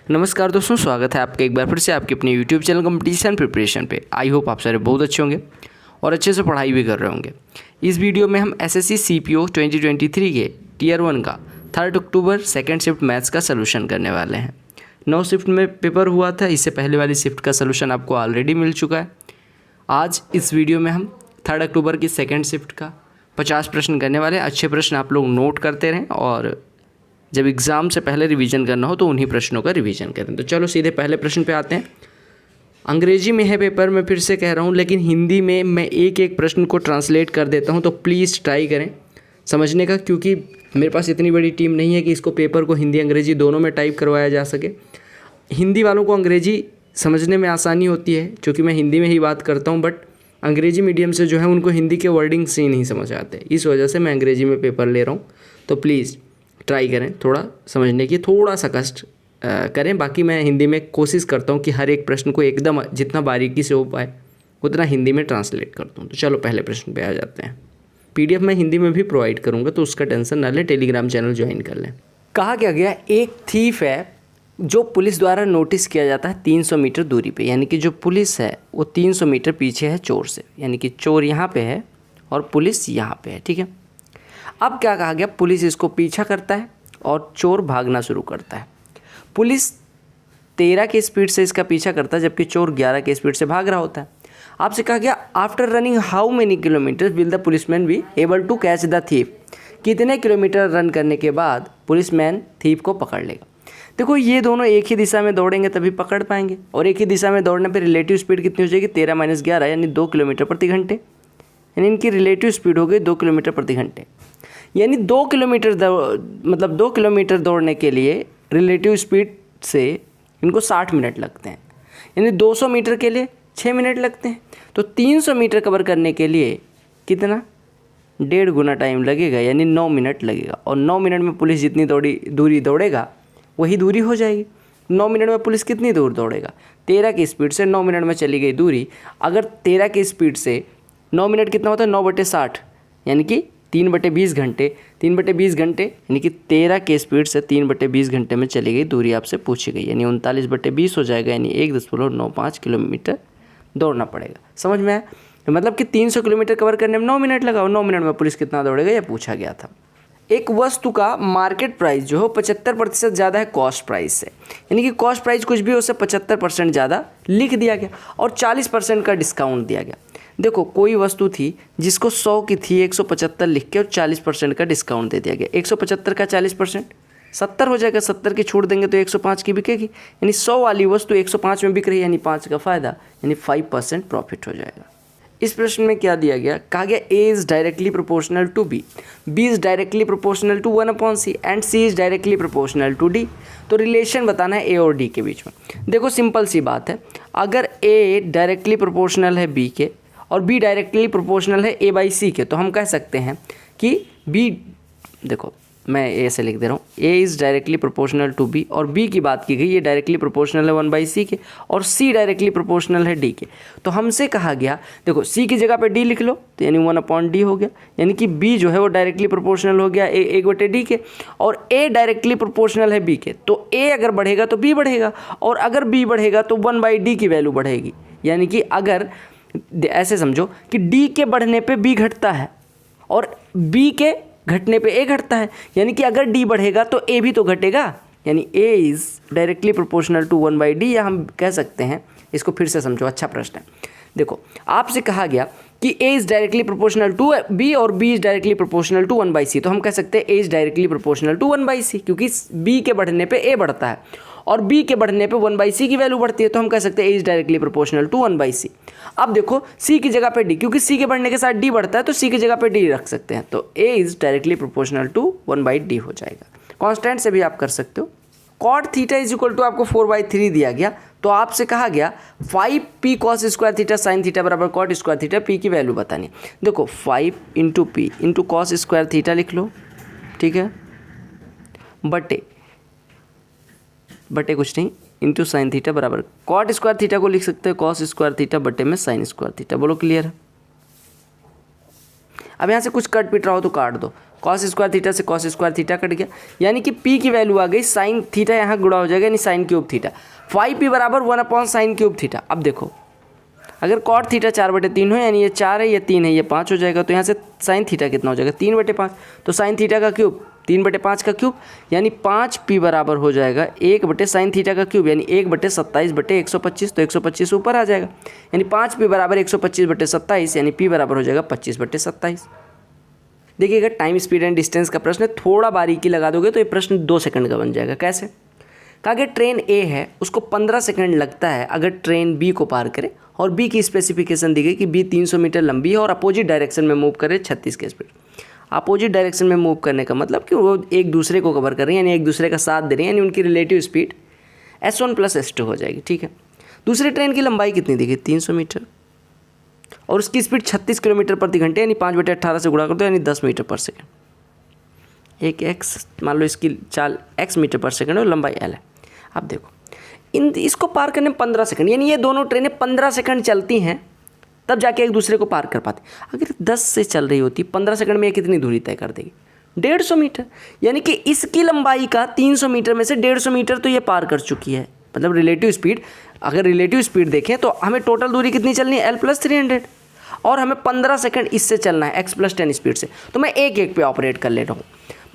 नमस्कार दोस्तों, स्वागत है आपका एक बार फिर से आपके अपने यूट्यूब चैनल कंपटीशन प्रिपरेशन पे। आई होप आप सारे बहुत अच्छे होंगे और अच्छे से पढ़ाई भी कर रहे होंगे। इस वीडियो में हम एसएससी सीपीओ 2023 के टीयर 1 का 3 अक्टूबर सेकंड शिफ्ट मैथ्स का सलूशन करने वाले हैं। 9 शिफ्ट में पेपर हुआ था, इससे पहले वाली शिफ्ट का सलूशन आपको ऑलरेडी मिल चुका है। आज इस वीडियो में हम 3 अक्टूबर की सेकेंड शिफ्ट का 50 प्रश्न करने वाले हैं। अच्छे प्रश्न आप लोग नोट करते रहें और जब एग्ज़ाम से पहले रिवीजन करना हो तो उन्हीं प्रश्नों का रिवीजन करें। तो चलो सीधे पहले प्रश्न पे आते हैं। अंग्रेजी में है पेपर, मैं फिर से कह रहा हूँ, लेकिन हिंदी में मैं एक एक प्रश्न को ट्रांसलेट कर देता हूँ, तो प्लीज़ ट्राई करें समझने का, क्योंकि मेरे पास इतनी बड़ी टीम नहीं है कि इसको पेपर को हिंदी अंग्रेजी दोनों में टाइप करवाया जा सके। हिंदी वालों को अंग्रेजी समझने में आसानी होती है क्योंकि मैं हिंदी में ही बात करता हूँ, बट अंग्रेजी मीडियम से जो है उनको हिंदी के वर्डिंग से ही नहीं समझ आते। इस वजह से मैं अंग्रेजी में पेपर ले रहा हूँ। तो प्लीज़ ट्राई करें, थोड़ा समझने की थोड़ा सा कष्ट करें। बाकी मैं हिंदी में कोशिश करता हूँ कि हर एक प्रश्न को एकदम जितना बारीकी से हो पाए उतना हिंदी में ट्रांसलेट करता हूँ। तो चलो पहले प्रश्न पे आ जाते हैं। पीडीएफ मैं हिंदी में भी प्रोवाइड करूँगा, तो उसका टेंशन ना लें, टेलीग्राम चैनल ज्वाइन कर लें। कहा क्या गया, एक थीफ है जो पुलिस द्वारा नोटिस किया जाता है 300 मीटर दूरी पे, यानी कि जो पुलिस है वो 300 मीटर पीछे है चोर से, यानी कि चोर यहाँ पे है और पुलिस यहाँ पे है। ठीक है, अब क्या कहा गया, पुलिस इसको पीछा करता है और चोर भागना शुरू करता है। पुलिस 13 की स्पीड से इसका पीछा करता है जबकि चोर 11 की स्पीड से भाग रहा होता है। आपसे कहा गया, after running how many kilometer will the policeman be able to catch the thief. कितने किलोमीटर रन करने के बाद पुलिसमैन थीफ को पकड़ लेगा। देखो, ये दोनों एक ही दिशा में दौड़ेंगे तभी पकड़ पाएंगे, और एक ही दिशा में दौड़ने पर रिलेटिव स्पीड कितनी हो जाएगी, 13 - 11 यानी 2 किलोमीटर प्रति घंटे, यानी इनकी रिलेटिव स्पीड हो गई 2 किलोमीटर प्रति घंटे। यानी 2 किलोमीटर दौड़ने के लिए रिलेटिव स्पीड से इनको 60 मिनट लगते हैं, यानी 200 मीटर के लिए 6 मिनट लगते हैं। तो 300 मीटर कवर करने के लिए कितना, 1.5 गुना टाइम लगेगा, यानी 9 मिनट लगेगा। और 9 मिनट में पुलिस जितनी दूरी दौड़ेगा वही दूरी हो जाएगी। 9 मिनट में पुलिस कितनी दूर दौड़ेगा, 13 की स्पीड से 9 मिनट में चली गई दूरी। अगर 13 की स्पीड से 9 मिनट कितना होता है, 9/60, यानी कि 3/20 घंटे। 3/20 घंटे यानी कि 13 के स्पीड से 3/20 घंटे में चली गई दूरी आपसे पूछी गई, यानी 39/20 हो जाएगा, यानी 1.95 किलोमीटर दौड़ना पड़ेगा। समझ में आया? मतलब कि 300 किलोमीटर कवर करने में 9 मिनट लगा, और 9 मिनट में पुलिस कितना दौड़ेगा यह पूछा गया था। एक वस्तु का मार्केट प्राइस जो हो 75% ज़्यादा है कॉस्ट प्राइस से, यानी कि कॉस्ट प्राइस कुछ भी हो उससे 75% ज़्यादा लिख दिया गया और 40% का डिस्काउंट दिया गया। देखो, कोई वस्तु थी जिसको 100 की थी, 175 लिख के और 40% का डिस्काउंट दे दिया गया। 175 का 40% 70 हो जाएगा, 70 की छूट देंगे तो 105 की बिकेगी, यानी 100 वाली वस्तु 105 में बिक रही है, यानी 5 का फ़ायदा, यानी 5% प्रॉफिट हो जाएगा। इस प्रश्न में क्या दिया गया, कहा गया A is directly proportional to B, B is directly proportional to 1/C and C is directly proportional to D। तो रिलेशन बताना है A और D के बीच में। देखो, सिंपल सी बात है, अगर A डायरेक्टली प्रोपोर्शनल है B के और B डायरेक्टली प्रोपोर्शनल है A/C के, तो हम कह सकते हैं कि B, देखो मैं ऐसे लिख दे रहा हूँ, A is directly proportional to B, और B की बात की गई, ये डायरेक्टली प्रोपोर्शनल है 1/C के, और C डायरेक्टली प्रोपोर्शनल है D के। तो हमसे कहा गया, देखो C की जगह पे D लिख लो, तो यानी 1/D हो गया, यानी कि B जो है वो डायरेक्टली प्रोपोर्शनल हो गया 1/D के, और A डायरेक्टली प्रोपोर्शनल है B के। तो A अगर बढ़ेगा तो B बढ़ेगा, और अगर B बढ़ेगा तो 1/D की वैल्यू बढ़ेगी। यानी कि अगर ऐसे समझो कि D के बढ़ने पे B घटता है और B के घटने पे A घटता है, यानी कि अगर D बढ़ेगा तो A भी तो घटेगा, यानी A is directly proportional to 1/D, या हम कह सकते हैं, इसको फिर से समझो, अच्छा प्रश्न है। देखो, आपसे कहा गया कि A is directly proportional to B और B is directly proportional to 1/C, तो हम कह सकते हैं A is directly proportional to 1/C, क्योंकि B के बढ़ने पे A बढ़ता है और B के बढ़ने पे 1/C की वैल्यू बढ़ती है, तो हम कह सकते हैं A is directly proportional to 1/C। अब देखो, C की जगह पे D, क्योंकि C के बढ़ने के साथ D बढ़ता है, तो C की जगह पे D रख सकते हैं, तो A is directly proportional to 1/D हो जाएगा। कांस्टेंट से भी आप कर सकते हो। Cot theta is equal to आपको 4/3 दिया गया, तो आपसे कहा गया 5p cos square theta sine theta बराबर कॉट स्क्वायर थीटा, p की वैल्यू बतानी। देखो, 5 × p × cos स्क्वायर थीटा लिख लो, ठीक है, बटे कुछ नहीं इंटू साइन थीटा बराबर कॉट स्क्वायर थीटा को लिख सकते हैं कॉस स्क्वायर थीटा बटे में साइन स्क्वायर थीटा। बोलो क्लियर है? अब यहाँ से कुछ कट पिट रहा हो तो काट दो, कॉस स्क्वायर थीटा से कॉस स्क्वायर थीटा कट गया, यानी कि पी की वैल्यू आ गई साइन थीटा यहाँ गुणा हो जाएगा यानी साइन क्यूब थीटा, 5p बराबर 1 साइन क्यूब थीटा। अब देखो अगर कॉट थीटा 4/3 हो यानी ये 4 है ये 3 है ये 5 हो जाएगा, तो यहाँ से साइन थीटा कितना हो जाएगा 3/5, तो साइन थीटा का क्यूब 3/5 का क्यूब यानी 5p बराबर हो जाएगा 1/साइन थीटा का क्यूब यानी 1/27/125, तो 125 ऊपर आ जाएगा यानी 5p बराबर 125/27 यानी p बराबर हो जाएगा 25/27। देखिएगा टाइम स्पीड एंड डिस्टेंस का प्रश्न है, थोड़ा बारीकी लगा दोगे तो ये प्रश्न 2 सेकंड का बन जाएगा। कैसे? कहा कि ट्रेन ए है उसको 15 सेकंड लगता है अगर ट्रेन बी को पार करे और बी की स्पेसिफिकेशन दी गई कि बी 300 मीटर लंबी है और अपोजिट डायरेक्शन में मूव करे 36 की स्पीड। अपोजिट डायरेक्शन में मूव करने का मतलब कि वो एक दूसरे को कवर कर रही है यानी एक दूसरे का साथ दे रही है यानी उनकी रिलेटिव स्पीड s1 + s2 हो जाएगी। ठीक है, दूसरी ट्रेन की लंबाई कितनी दी गई 300 मीटर और उसकी स्पीड 36 किलोमीटर प्रति घंटे यानी 5/18 से गुणा कर दो यानी 10 मीटर पर सेकेंड। एक x मान लो इसकी चाल x मीटर पर सेकेंड और लंबाई l है। अब देखो इसको पार करने में 15 सेकंड यानी ये दोनों ट्रेनें 15 सेकंड चलती हैं तब जाके एक दूसरे को पार कर पाते। अगर 10 से चल रही होती 15 सेकंड में ये कितनी दूरी तय कर देगी 150 मीटर, यानी कि इसकी लंबाई का 300 मीटर में से 150 मीटर तो ये पार कर चुकी है। मतलब रिलेटिव स्पीड, अगर रिलेटिव स्पीड देखें तो हमें टोटल दूरी कितनी चलनी है l + 300 और हमें 15 सेकंड इससे चलना है x + 10 स्पीड से, तो मैं एक पे ऑपरेट कर ले रहा हूँ।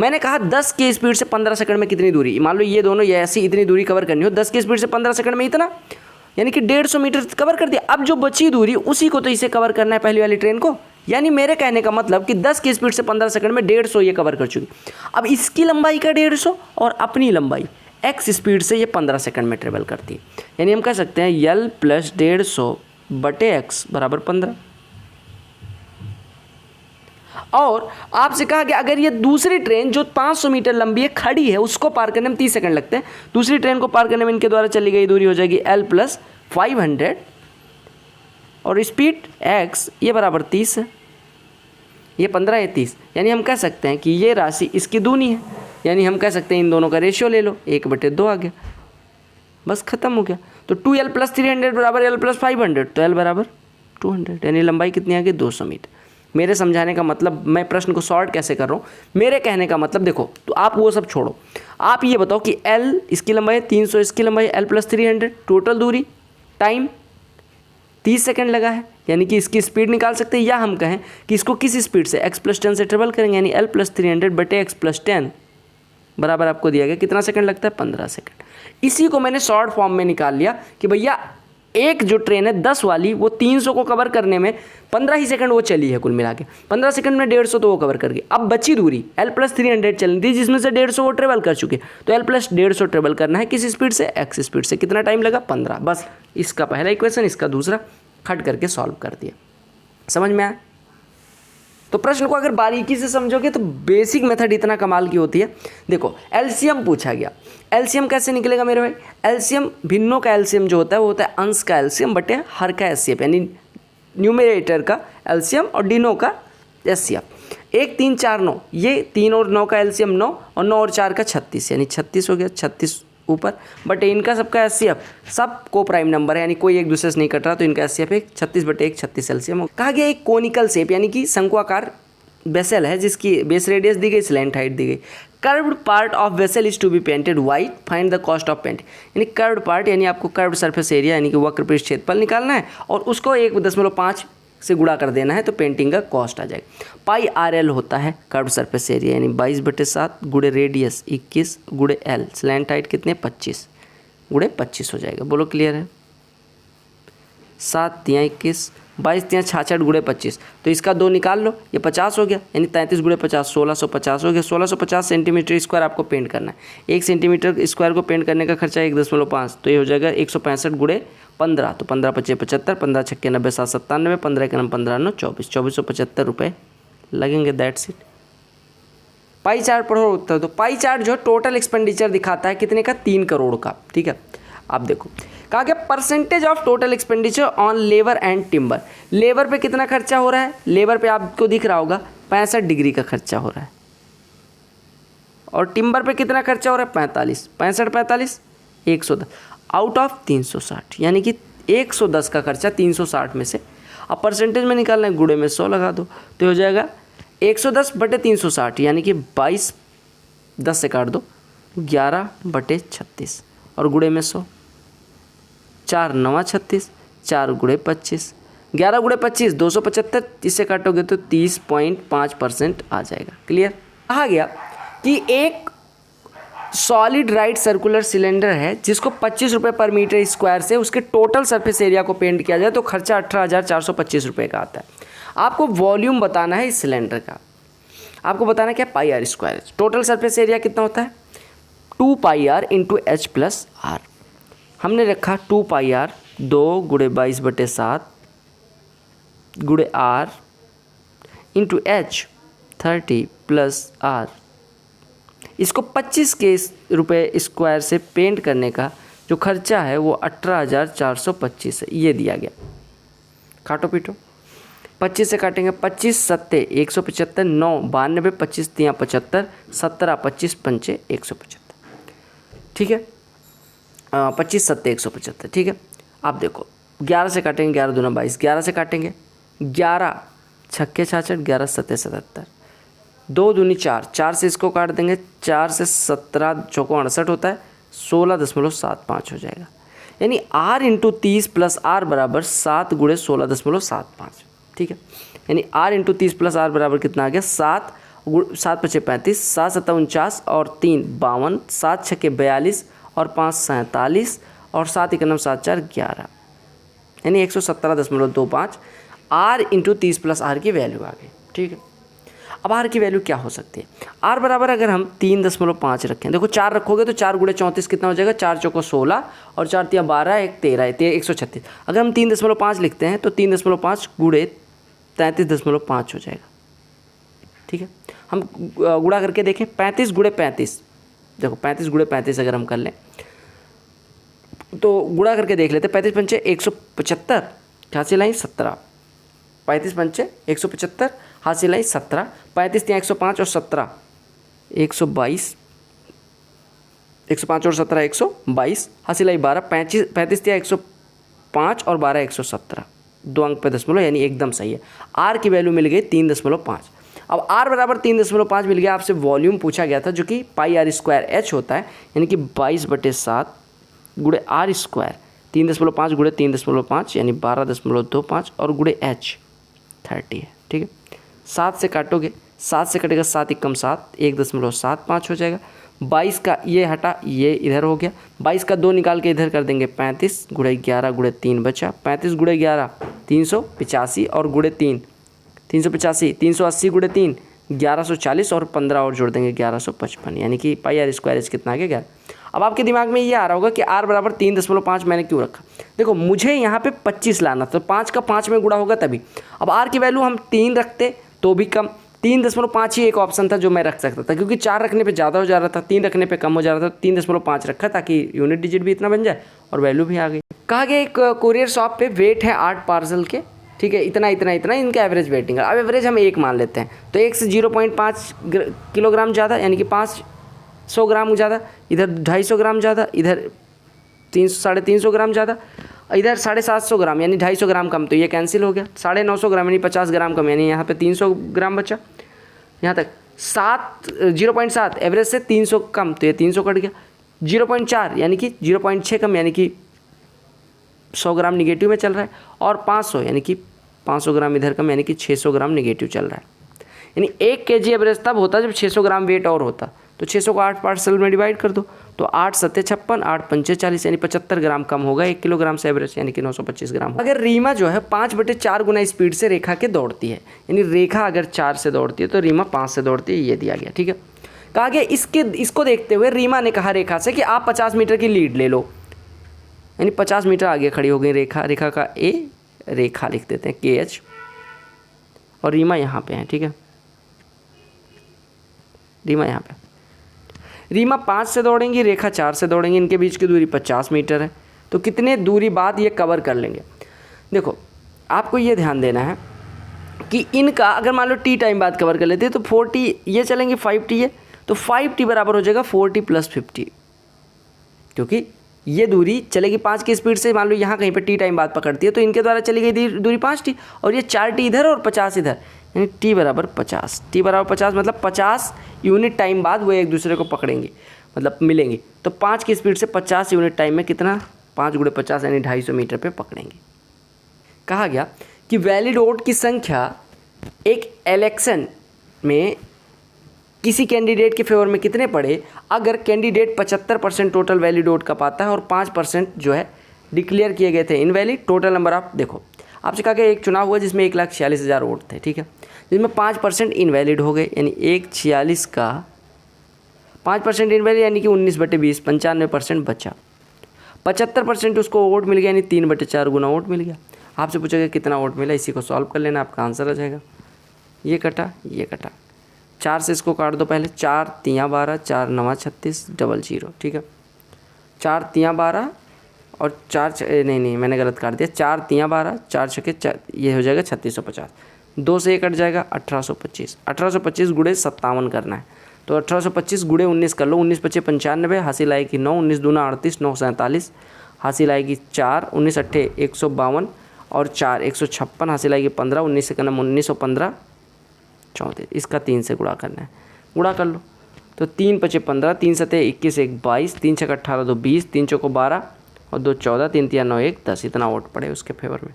मैंने कहा 10 की स्पीड से 15 सेकंड में कितनी दूरी, मान लो ये दोनों ये ऐसी इतनी दूरी कवर करनी हो, 10 की स्पीड से 15 सेकंड में इतना यानी कि 150 मीटर कवर कर दिया। अब जो बची दूरी उसी को तो इसे कवर करना है पहली वाली ट्रेन को, यानी मेरे कहने का मतलब कि 10 की स्पीड से 15 सेकंड में 150 ये कवर कर चुकी। अब इसकी लंबाई का 150 और अपनी लंबाई x स्पीड से ये 15 सेकंड में ट्रेवल करती है, यानी हम कह सकते हैं l + 150/x = 15। और आपसे कहा कि अगर ये दूसरी ट्रेन जो 500 मीटर लंबी है खड़ी है उसको पार करने में 30 सेकंड लगते हैं, दूसरी ट्रेन को पार करने में इनके द्वारा चली गई दूरी हो जाएगी l + 500 और स्पीड x ये बराबर 30 है, ये 15 है 30, यानी हम कह सकते हैं कि ये राशि इसकी दूनी है, यानी हम कह सकते हैं इन दोनों का रेशियो ले लो 1/2 आ गया, बस खत्म हो गया। तो 2l + 300 बराबर l + 500, तो l बराबर 200 यानी लंबाई कितनी आ गई 200 मीटर। मेरे समझाने का मतलब, मैं प्रश्न को शॉर्ट कैसे कर रहा हूँ, मेरे कहने का मतलब देखो, तो आप वो सब छोड़ो, आप ये बताओ कि l इसकी लंबाई है 300, इसकी लंबाई l + 300, टोटल दूरी टाइम 30 सेकंड लगा है, यानी कि इसकी स्पीड निकाल सकते हैं, या हम कहें कि इसको किस स्पीड से x + 10 से ट्रेवल करेंगे यानी l + 300/x + 10 बराबर आपको दिया गया कितना सेकंड लगता है 15 सेकंड। इसी को मैंने शॉर्ट फॉर्म में निकाल लिया कि भैया एक जो ट्रेन है 10 वाली वो 300 को कवर करने में 15 ही सेकंड वो चली है, कुल मिला के 15 सेकंड में 150 तो वो कवर कर गई। अब बची दूरी l + 300 चलनी थी जिसमें से 150 वो ट्रेवल कर चुके, तो l + 150 ट्रेवल करना है किस स्पीड से x स्पीड से, कितना टाइम लगा 15। बस इसका पहला इक्वेशन इसका दूसरा खट करके सॉल्व कर दिया। समझ में आया? तो प्रश्न को अगर बारीकी से समझोगे तो बेसिक मेथड इतना कमाल की होती है। देखो एलसीएम पूछा गया, एलसीएम कैसे निकलेगा मेरे भाई, एलसीएम भिन्नों का एलसीएम जो होता है वो होता है अंश का एलसीएम बटे हर का एचसीएफ, यानी न्यूमरेटर का एलसीएम और डिनो का एचसीएफ। 1 3 4 9, ये 3 और 9 का एलसीएम 9 और 9 और 4 का 36, यानी 36 हो गया, 36 ऊपर बट इनका सबका एचसीएफ सब को प्राइम नंबर है, यानी कोई एक दूसरे से नहीं कट रहा, तो इनका एचसीएफ है 36/1 36 एलसीएम। कहा गया एक कोनिकल शेप यानी कि शंकुआकार वेसल है जिसकी बेस रेडियस दी गई, स्लैंट हाइट दी गई। Curved part of vessel is to be painted white, find the cost of paint. यानी कर्व्ड पार्ट यानी आपको कर्व्ड सरफेस एरिया यानी कि वक्र पृष्ठ क्षेत्रफल निकालना है और उसको 1.5 से गुणा कर देना है, तो पेंटिंग का कॉस्ट आ जाएगा। पाई RL होता है कर्व्ड सरफेस एरिया यानी 22/7 गुणे रेडियस 21 गुणे L, स्लैंट हाइट कितने 25 गुणे 25 हो जाएगा। बोलो क्लियर है? 7 × 21 22 × 66 गुणे 25, तो इसका 2 निकाल लो, ये 50 हो गया, यानी 33 गुणे 50 1650 हो गया। 1650 सेंटीमीटर स्क्वायर आपको पेंट करना है, 1 सेंटीमीटर स्क्वायर को पेंट करने का खर्चा 1.5, तो ये हो जाएगा 165 गुणे 15, तो 15 × 5 = 75, 15 × 6 = 90, 7 × 7 = 97, 15 × 9 = 15, 9 = 24, 2475 रुपये लगेंगे। That's it. पाई चार्ट पढ़ो उत्तर। तो पाई चार्ट जो टोटल एक्सपेंडिचर दिखाता है कितने का 3 करोड़ का। ठीक है, आप देखो कहा गया percentage of total expenditure on labour and timber. Labour पे कितना खर्चा हो रहा है, लेबर पे आपको दिख रहा होगा 65 डिग्री का खर्चा हो रहा है, और टिम्बर पे कितना खर्चा हो रहा है 45, 65 45 110 आउट ऑफ 360, यानी कि 110 का खर्चा 360 में से। अब परसेंटेज में निकालना है, गुणे में 100 लगा दो, तो हो जाएगा 110/360 यानी कि 22, 10 से काट दो, 11/36 और गुणे में 100, 4 9 36, 4 गुणे 25, 11 गुणे 25 275, इससे काटोगे तो 30.5% आ जाएगा। क्लियर। कहा गया कि एक सॉलिड राइट सर्कुलर सिलेंडर है जिसको 25 रुपये पर मीटर स्क्वायर से उसके टोटल सरफेस एरिया को पेंट किया जाए तो खर्चा 18,425 रुपये का आता है। आपको वॉल्यूम बताना है इस सिलेंडर का, आपको बताना है क्या, pi r square. Total surface area कितना होता है, 2 pi r into h plus r. हमने रखा 2 पाई आर 2 गुणे 22/7 गुणे r into h 30 plus r. इसको 25 के रुपये स्क्वायर से पेंट करने का जो खर्चा है वो 18,425 है, ये दिया गया। काटो पीटो, 25 से काटेंगे, 25 सत्ते 175, 9 92, 25 तियाँ 75, 17 25 पंचे 175, ठीक है। 25 सत्ते 175, ठीक है। आप देखो 11 से काटेंगे, 11 दूना 22, 11 से काटेंगे, 11 छक्के 66, 11 सत्ते 77, 2 दूनी 4, 4 से इसको काट देंगे, 4 से 17 चौको 68 होता है, 16.75 हो जाएगा। यानी R इंटू 30 प्लस R बराबर 7 गुणे 16.75, ठीक है। यानी R इंटू 30 प्लस R बराबर कितना आ गया, 7 7 पचे 35, 7 7 49 और 3 52, 7 छक्के 42 और 5 47 और 7 1 9 7 4 11, यानी 117.25 R इंटू 30 प्लस R की वैल्यू आ गई, ठीक है। अब R की वैल्यू क्या हो सकती है, R बराबर अगर हम 3.5 रखें, देखो 4 रखोगे तो 4 गुणे 34 कितना हो जाएगा, 4 चौको 16 और 4 तिया 12, 1 13, 136। अगर हम 3.5 लिखते हैं तो 3.5 गुणे 33.5 हो जाएगा, ठीक है। हम गुणा करके देखें, 35 गुणे 35, देखो 35 गुणे 35 अगर हम कर लें तो गुणा करके देख लेते, 35 पंचे 175, हासिल लाई 17, 35 पंचे 175, हासिल लाई 17, 35 तिया 105 और 17 122, 105 और 17 122, हासिल आई 12, 35 तिया 105 और 12 117, 2 अंक पे दशमलव, यानी एकदम सही है। आर की वैल्यू मिल गई 3.5। अब आर बराबर 3.5 मिल गया, आपसे वॉल्यूम पूछा गया था जो कि पाई आर स्क्वायर एच होता है, यानी कि 22/7 गुणे आर स्क्वायर, 3.5 गुणे 3.5 यानी 12.25 और गुणे एच 30 है, ठीक है। 7 से काटोगे, 7 से कटेगा 7 एकम 7, 1.75 हो जाएगा। 22 का ये हटा, ये इधर हो गया, 22 का 2 निकाल के इधर कर देंगे, 35 गुणे 11 गुणे 3 बचा, 35 गुणे 11 385 और गुणे 3 385, 380 गुणे 3 1140 और 15 और जोड़ देंगे 1155, यानी कि पाई आर स्क्वायर एच कितना आ गया 11। अब आपके दिमाग में ये आ रहा होगा कि आर बराबर 3.5 मैंने क्यों रखा, देखो मुझे यहाँ पे 25 लाना था, तो 5 का 5 में गुणा होगा तभी। अब आर की वैल्यू हम 3 रखते तो भी कम, 3.5 ही एक ऑप्शन था जो मैं रख सकता था, क्योंकि 4 रखने पे ज़्यादा हो जा रहा था, 3 रखने पे कम हो जा रहा था, 3.5 रखा ताकि यूनिट डिजिट भी इतना बन जाए और वैल्यू भी आ गई। कहा गया एक कोरियर शॉप पे वेट है 8 पार्सल के, ठीक है, इतना इतना इतना इनका एवरेज वेटिंग है। अब एवरेज हम 1 मान लेते हैं, तो 1 से 0.5 किलोग्राम ज़्यादा, यानी कि 500 ग्राम ज़्यादा, इधर 250 ग्राम ज़्यादा, इधर 300-350 ग्राम ज़्यादा, इधर 750 ग्राम यानी 250 ग्राम कम, तो ये कैंसिल हो गया। 950 ग्राम यानी 50 ग्राम कम, यानी यहाँ पे 300 ग्राम बचा। यहाँ तक 0.7 एवरेज से 300 कम, तो ये 300 कट गया। 0.4 यानी कि 0.6 कम, यानी कि 100 ग्राम निगेटिव में चल रहा है, और 500 यानी कि 500 ग्राम इधर कम, यानी कि 600 ग्राम निगेटिव चल रहा है। यानी 1 kg एवरेज तब होता जब 600 ग्राम वेट और होता, तो 600 को 8 पार्सल में डिवाइड कर दो, तो 8 सत्ते 56, 8 पंचे 40, यानी 75 ग्राम कम होगा 1 किलोग्राम से एवरेज, यानी कि 925 ग्राम। अगर रीमा जो है 5/4 गुना स्पीड से रेखा के दौड़ती है, यानी रेखा अगर 4 से दौड़ती है तो रीमा 5 से दौड़ती है, ये दिया गया, ठीक है। कहा गया इसको देखते हुए रीमा ने कहा रेखा से कि आप 50 मीटर की लीड ले लो, यानी 50 मीटर आगे खड़ी हो गई रेखा, रेखा का ए, रेखा लिख देते हैं KH, और रीमा यहाँ पे है, ठीक है, रीमा यहाँ पे। रीमा 5 से दौड़ेंगी, रेखा 4 से दौड़ेंगी, इनके बीच की दूरी 50 मीटर है, तो कितने दूरी बाद ये कवर कर लेंगे। देखो आपको ये ध्यान देना है कि इनका अगर मान लो टी टाइम बाद कवर कर लेते हैं तो 40 ये चलेंगे, 5T है, तो 5T बराबर हो जाएगा 40 + 50, क्योंकि ये दूरी चलेगी 5 की स्पीड से, मान लो यहाँ कहीं पे टी टाइम बाद पकड़ती है तो इनके द्वारा चली गई दूरी 5T, और ये 4T इधर और 50 इधर, यानी टी बराबर 50। टी बराबर 50 मतलब 50 यूनिट टाइम बाद वो एक दूसरे को पकड़ेंगे, मतलब मिलेंगे। तो 5 की स्पीड से 50 यूनिट टाइम में कितना, 5 × 50 यानी 250 मीटर पे पकड़ेंगे। कहा गया कि वैलिड वोट की संख्या एक इलेक्शन में किसी कैंडिडेट के फेवर में कितने पड़े अगर कैंडिडेट 75% टोटल वैलिड वोट का पाता है और 5% जो है डिक्लेयर किए गए थे इनवैलिड। टोटल नंबर ऑफ, देखो आपसे कहा गया एक चुनाव हुआ जिसमें 1,46,000 वोट थे, ठीक है, जिसमें 5% इनवैलिड हो गए, यानी 1/46 का 5% इनवैलिड यानी कि 19/20, 95% बचा। 75% उसको वोट मिल गया यानी 3/4 गुना वोट मिल गया। आपसे पूछेगा कितना वोट मिला, इसी को सॉल्व कर लेना, आपका आंसर आ जाएगा। ये कटा, ये कटा, 4 से इसको काट दो पहले, 4 × 3 = 12, 4 × 9 = 36, 00, ठीक है। 4 × 3 = 12 और 4 नहीं मैंने गलत काट दिया, 4 × 3 = 12, 4 × 6 ये हो जाएगा 3650। 2 से 1 कट जाएगा 1825। 1825 × 57 करना है, तो 1825 × 19 कर लो, 19 × 5 = 95, हासिल आएगी 9, 19 × 2 = 38, 9 × 47, हासिल आएगी 4, 19 × 8 = 152 और 4 156, हासिल आएगी 15, 19 से करना 1915 34, इसका 3 से गुणा करना है, गुणा कर लो। तो 3 × 5 = 15, 3 × 7 = 21, 1 = 22, 3 × 6 = 18, 2 = 20, 3 × 4 = 12 और 2 = 14, 3 × 3 = 9, 1 = 10, इतना वोट पड़े उसके फेवर में।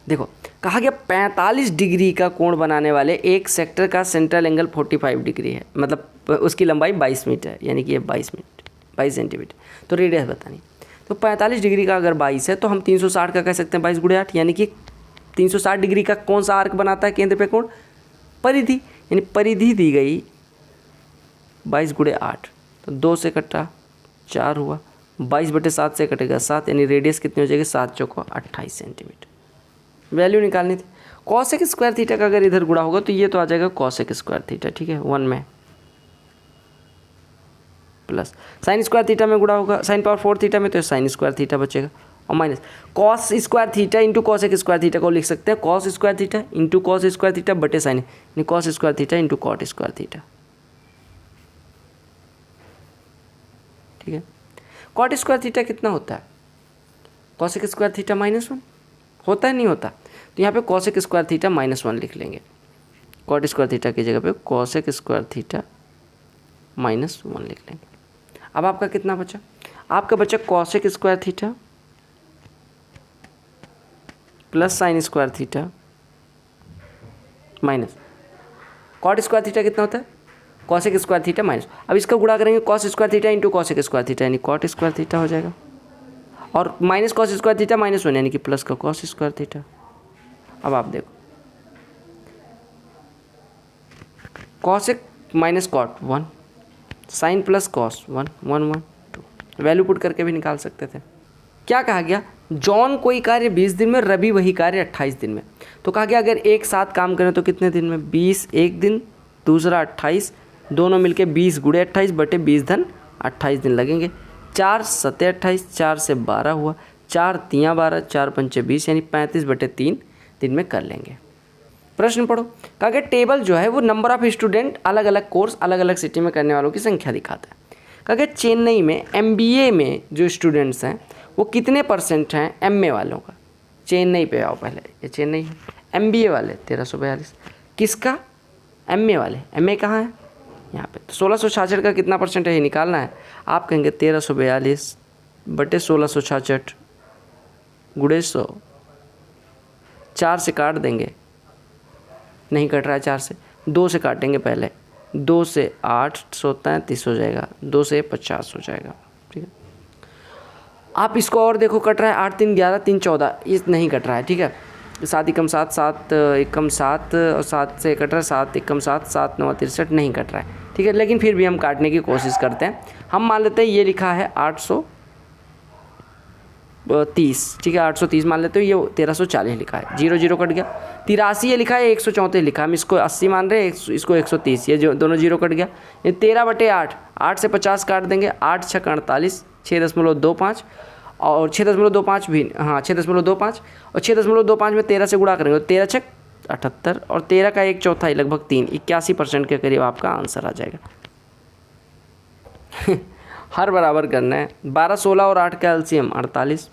देखो कहा गया 45 डिग्री का कोण बनाने वाले एक सेक्टर का सेंट्रल एंगल 45 डिग्री है, मतलब उसकी लंबाई 22 मीटर है, यानी कि ये 22 सेंटीमीटर। तो रेडियस बतानी, तो 45 डिग्री का अगर 22 है तो हम 360 का कह सकते हैं 22 × 8, यानी कि 360 डिग्री का कौन सा आर्क बनाता है केंद्र पे कोण, परिधि, यानी परिधि दी गई 22 × 8, तो 2 से कटा 4 हुआ, 22/7 से कटेगा 7, यानी रेडियस कितनी हो जाएगी, 7 × 4 = 28 सेंटीमीटर। वैल्यू निकालनी थी। कॉसेक स्क्वायर थीटा का अगर इधर गुणा होगा तो ये तो आ जाएगा कॉसेक स्क्वायर थीटा, ठीक है, 1 में प्लस साइन स्क्वायर थीटा में गुणा होगा, साइन पावर 4 थीटा में, तो साइन स्क्वायर थीटा बचेगा और minus cos square theta into cosec square theta को लिख सकते हैं cos square theta into cos square theta बटे साइन, यानी cos square theta into cot square theta, ठीक है। कॉट स्क्वायर थीटा कितना होता है, कॉसेक स्क्वायर थीटा -1 होता है, नहीं होता, तो यहाँ पे कॉसेक स्क्वायर थीटा -1 लिख लेंगे, कॉट स्क्वायर थीटा की जगह पे कॉसेक स्क्वायर थीटा -1 लिख लेंगे। अब आपका कितना बचा, आपका बचा cosec square theta plus sine square theta minus cot square theta कितना होता है, कॉसेक स्क्वायर थीटा माइनस। अब इसका गुणा करेंगे cos square theta into cosec square theta, यानी कॉट स्क्वायर थीटा हो जाएगा, और माइनस कॉस स्क्वायर थीटा -1 यानी कि प्लस का कॉस स्क्वायर थीटा। अब आप देखो cosec minus cot 1, sine plus cos 1, 1, 1, 2, value put करके भी निकाल सकते थे। क्या कहा गया, जॉन कोई कार्य 20 दिन में, रवि वही कार्य 28 दिन में। तो कहा गया अगर एक साथ काम करें तो कितने दिन में, 20 एक दिन, दूसरा 28, दोनों मिलके 20 × 28 बटे 20 धन 28 दिन लगेंगे। 4 × 7 = 28, 4 से 12 हुआ, 4 × 3 = 12, 4 × 5 = 20, यानी 35/3 दिन में कर लेंगे। प्रश्न पढ़ो, कहा गया टेबल जो है वो नंबर ऑफ स्टूडेंट अलग अलग कोर्स अलग अलग सिटी में करने वालों की संख्या दिखाता है। कहा गया चेन्नई में MBA में जो स्टूडेंट्स हैं वो कितने % हैं MA वालों का। चेन्नई पे आओ पहले, ये चेन्नई है, MBA वाले 1342, किसका, MA वाले, MA कहाँ है, यहाँ पे। तो 1666 का कितना % है ये निकालना है। आप कहेंगे 1342 बटे 1666 × 100, 4 से काट देंगे, नहीं कट रहा है 4 से, 2 से काटेंगे पहले, 2 से 8 133 हो जाएगा, 2 से 50 हो जाएगा, ठीक है। आप इसको और देखो कट रहा है, 8 3 11 3 14, ये नहीं कट रहा है, ठीक है। 7 × 7 7 × 7 और 7 से कट रहा है, 7 × 7 7 9 63 नहीं कट रहा है, ठीक है। लेकिन फिर भी हम काटने की कोशिश करते हैं। हम मान लेते हैं ये लिखा है 830, ठीक है, 830 मान लेते हो, ये 1340 लिखा है, 0 0 कट गया। 83 ये लिखा है, 134 लिखा है, हम इसको 80 मान रहे हैं, इसको 130, ये जो दोनों 0 कट गया। ये 13/8, 8 से 50 काट देंगे, 8 × 6 = 48, 6.25 और 6.25 भी, हाँ 6.25 और 6.25 में 13 से गुणा करेंगे तो 13 × 6 = 78 और 13 का 1/4 लगभग 3, 81% के करीब आपका आंसर आ जाएगा। हर बराबर करना है, 12 16 और 8 का LCM 48,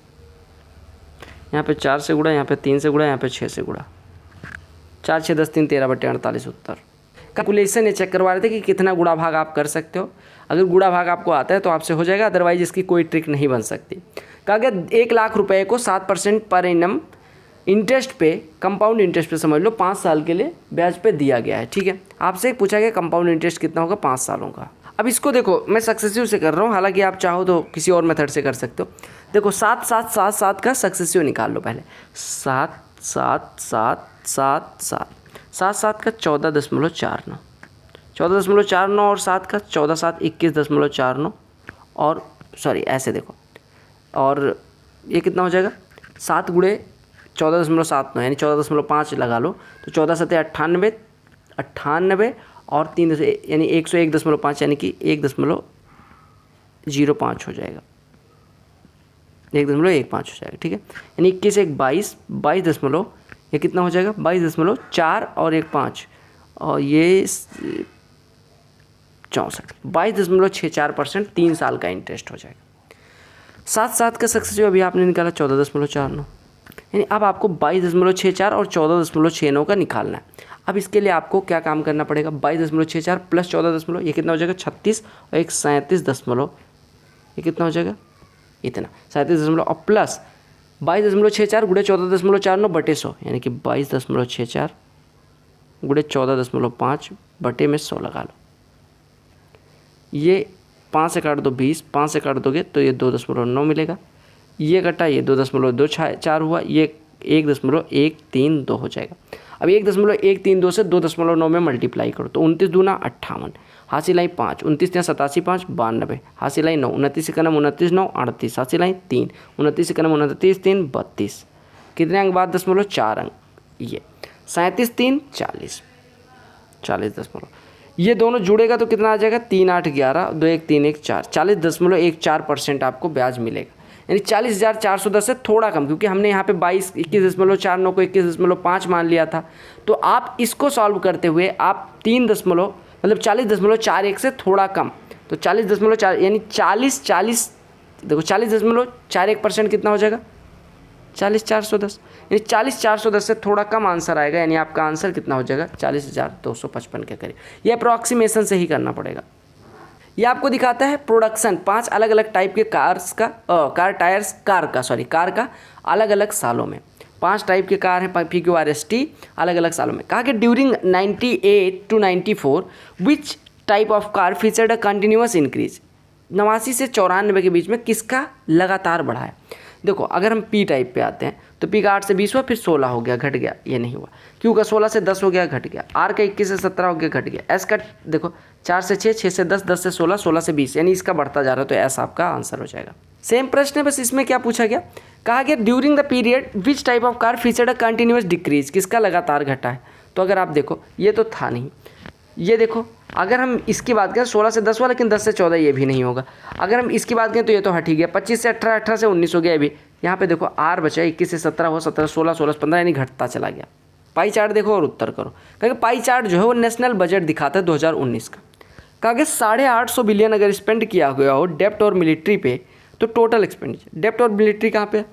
यहाँ पे 4 से गुणा, यहाँ पे 3 से गुणा, यहाँ पे 6 से गुणा, 4 6 10 3 13/48 उत्तर। कैलकुलेशन ये चेक करवा रहे थे कि कितना गुणा भाग आप कर सकते हो। अगर गुणा भाग आपको आता है तो आपसे हो जाएगा, अदरवाइज इसकी कोई ट्रिक नहीं बन सकती। कहा गया 1 लाख रुपए को 7% पर एनम इंटरेस्ट पे, कंपाउंड इंटरेस्ट पे समझ लो 5 साल के लिए ब्याज पे दिया गया है। ठीक है, आपसे पूछा गया कंपाउंड इंटरेस्ट कितना होगा 5 सालों का। अब इसको देखो, मैं सक्सेसिव से कर रहा हूँ, हालांकि आप चाहो तो किसी और मेथड से कर सकते हो। देखो 7 7 7 7 का सक्सेसिव निकाल लो पहले। 7 7 7 7 7 7 7 का 14.49, 14.49 और 7 का 14 7 21.49 और सॉरी ऐसे देखो, और ये कितना हो जाएगा 7 गुणे 14.79 यानी 14.5 लगा लो, तो 14 7 98 98 और 3 यानी 101.5 यानी कि 1.05 हो जाएगा, 1.15 हो जाएगा। ठीक है, यानी 21 1 22 22 ये कितना हो जाएगा 22.4 और 1 5 और ये 64 22.64%, 3 साल का इंटरेस्ट हो जाएगा। 7 7 का सक्सेसिव अभी आपने निकाला 14.49, यानी अब आपको 22.64 और 14.69 का निकालना है। अब इसके लिए आपको क्या काम करना पड़ेगा, 22.64 प्लस 14 ये कितना हो जाएगा 36 और 37 ये कितना हो जाएगा इतना 37 और प्लस 22.64 गुणे 14.49 बटे 100 यानी कि 22.64 गुणे 14.5 बटे में 100 लगा लो। ये 5 से काट दो 20, 5 से काट दोगे तो ये 2.9 मिलेगा, ये कटा ये 2.24 हुआ, ये 1.132 हो जाएगा। अब 1.132 से 2.9 में मल्टीप्लाई करो तो 29 दूना 58, हासिल आई 5, 29 या 87 5 92, हासिल आई 9, 29 कनम 29 9 38, हासिल आई 3, 29 कनम 29 3 32, कितने अंक बाद 0.4 अंक, ये 37 3 40 40 ये दोनों जुड़ेगा तो कितना आ जाएगा 3 8 11 2 1 3 1 4 40.14% आपको ब्याज मिलेगा, यानी 40,410 से थोड़ा कम, क्योंकि हमने यहाँ पे 21.49 को 21.5 मान लिया था। तो आप इसको सॉल्व करते हुए आप 40.41 से थोड़ा कम, तो 40.4 यानी 40 देखो 40.41% कितना हो जाएगा 40,410, यानी 40,410 से थोड़ा कम आंसर आएगा, यानी आपका आंसर कितना हो जाएगा 40,255 के करीब। ये अप्रॉक्सीमेशन से ही करना पड़ेगा। ये आपको दिखाता है प्रोडक्शन 5 अलग अलग टाइप के कार का अलग अलग सालों में। 5 टाइप के कार हैं PQRST अलग अलग सालों में। कहा कि during 98 to 94 which type of car featured a continuous increase, 89 से 94 के बीच में किसका लगातार बढ़ा है। देखो अगर हम P टाइप पे आते हैं तो P का 8 से 20 हुआ, फिर 16 हो गया, घट गया, ये नहीं हुआ। Q का 16 से 10 हो गया, घट गया। R का 21 से 17 हो गया, घट गया। S का देखो 4 से 6, 6 से 10, 10 से 16, 16 से 20, यानी इसका बढ़ता जा रहा है, तो S आपका आंसर हो जाएगा। सेम प्रश्न है, बस इसमें क्या पूछा गया, कहा गया during the period which type of car featured a continuous decrease, किसका लगातार घटा है। तो अगर आप देखो ये तो था नहीं, ये देखो अगर हम इसकी बात करें 16 से 10 हुआ, लेकिन 10 से 14 ये भी नहीं होगा। अगर हम इसकी बात करें तो ये तो हट ही गया, 25 से 18, 18 से 19 हो गया। अभी यहाँ पे देखो R बचा 21 से 17 हो, 17 16 16 से 15, यानी घटता चला गया। पाई चार्ट देखो और उत्तर करो, क्योंकि पाई चार्ट जो है वो नेशनल बजट दिखाता है 2019 का। कहा कि 850 बिलियन अगर स्पेंड किया गया हो डेप्ट और मिलिट्री पे, तो टोटल एक्सपेंडिचर डेप्ट और मिलिट्री कहाँ पे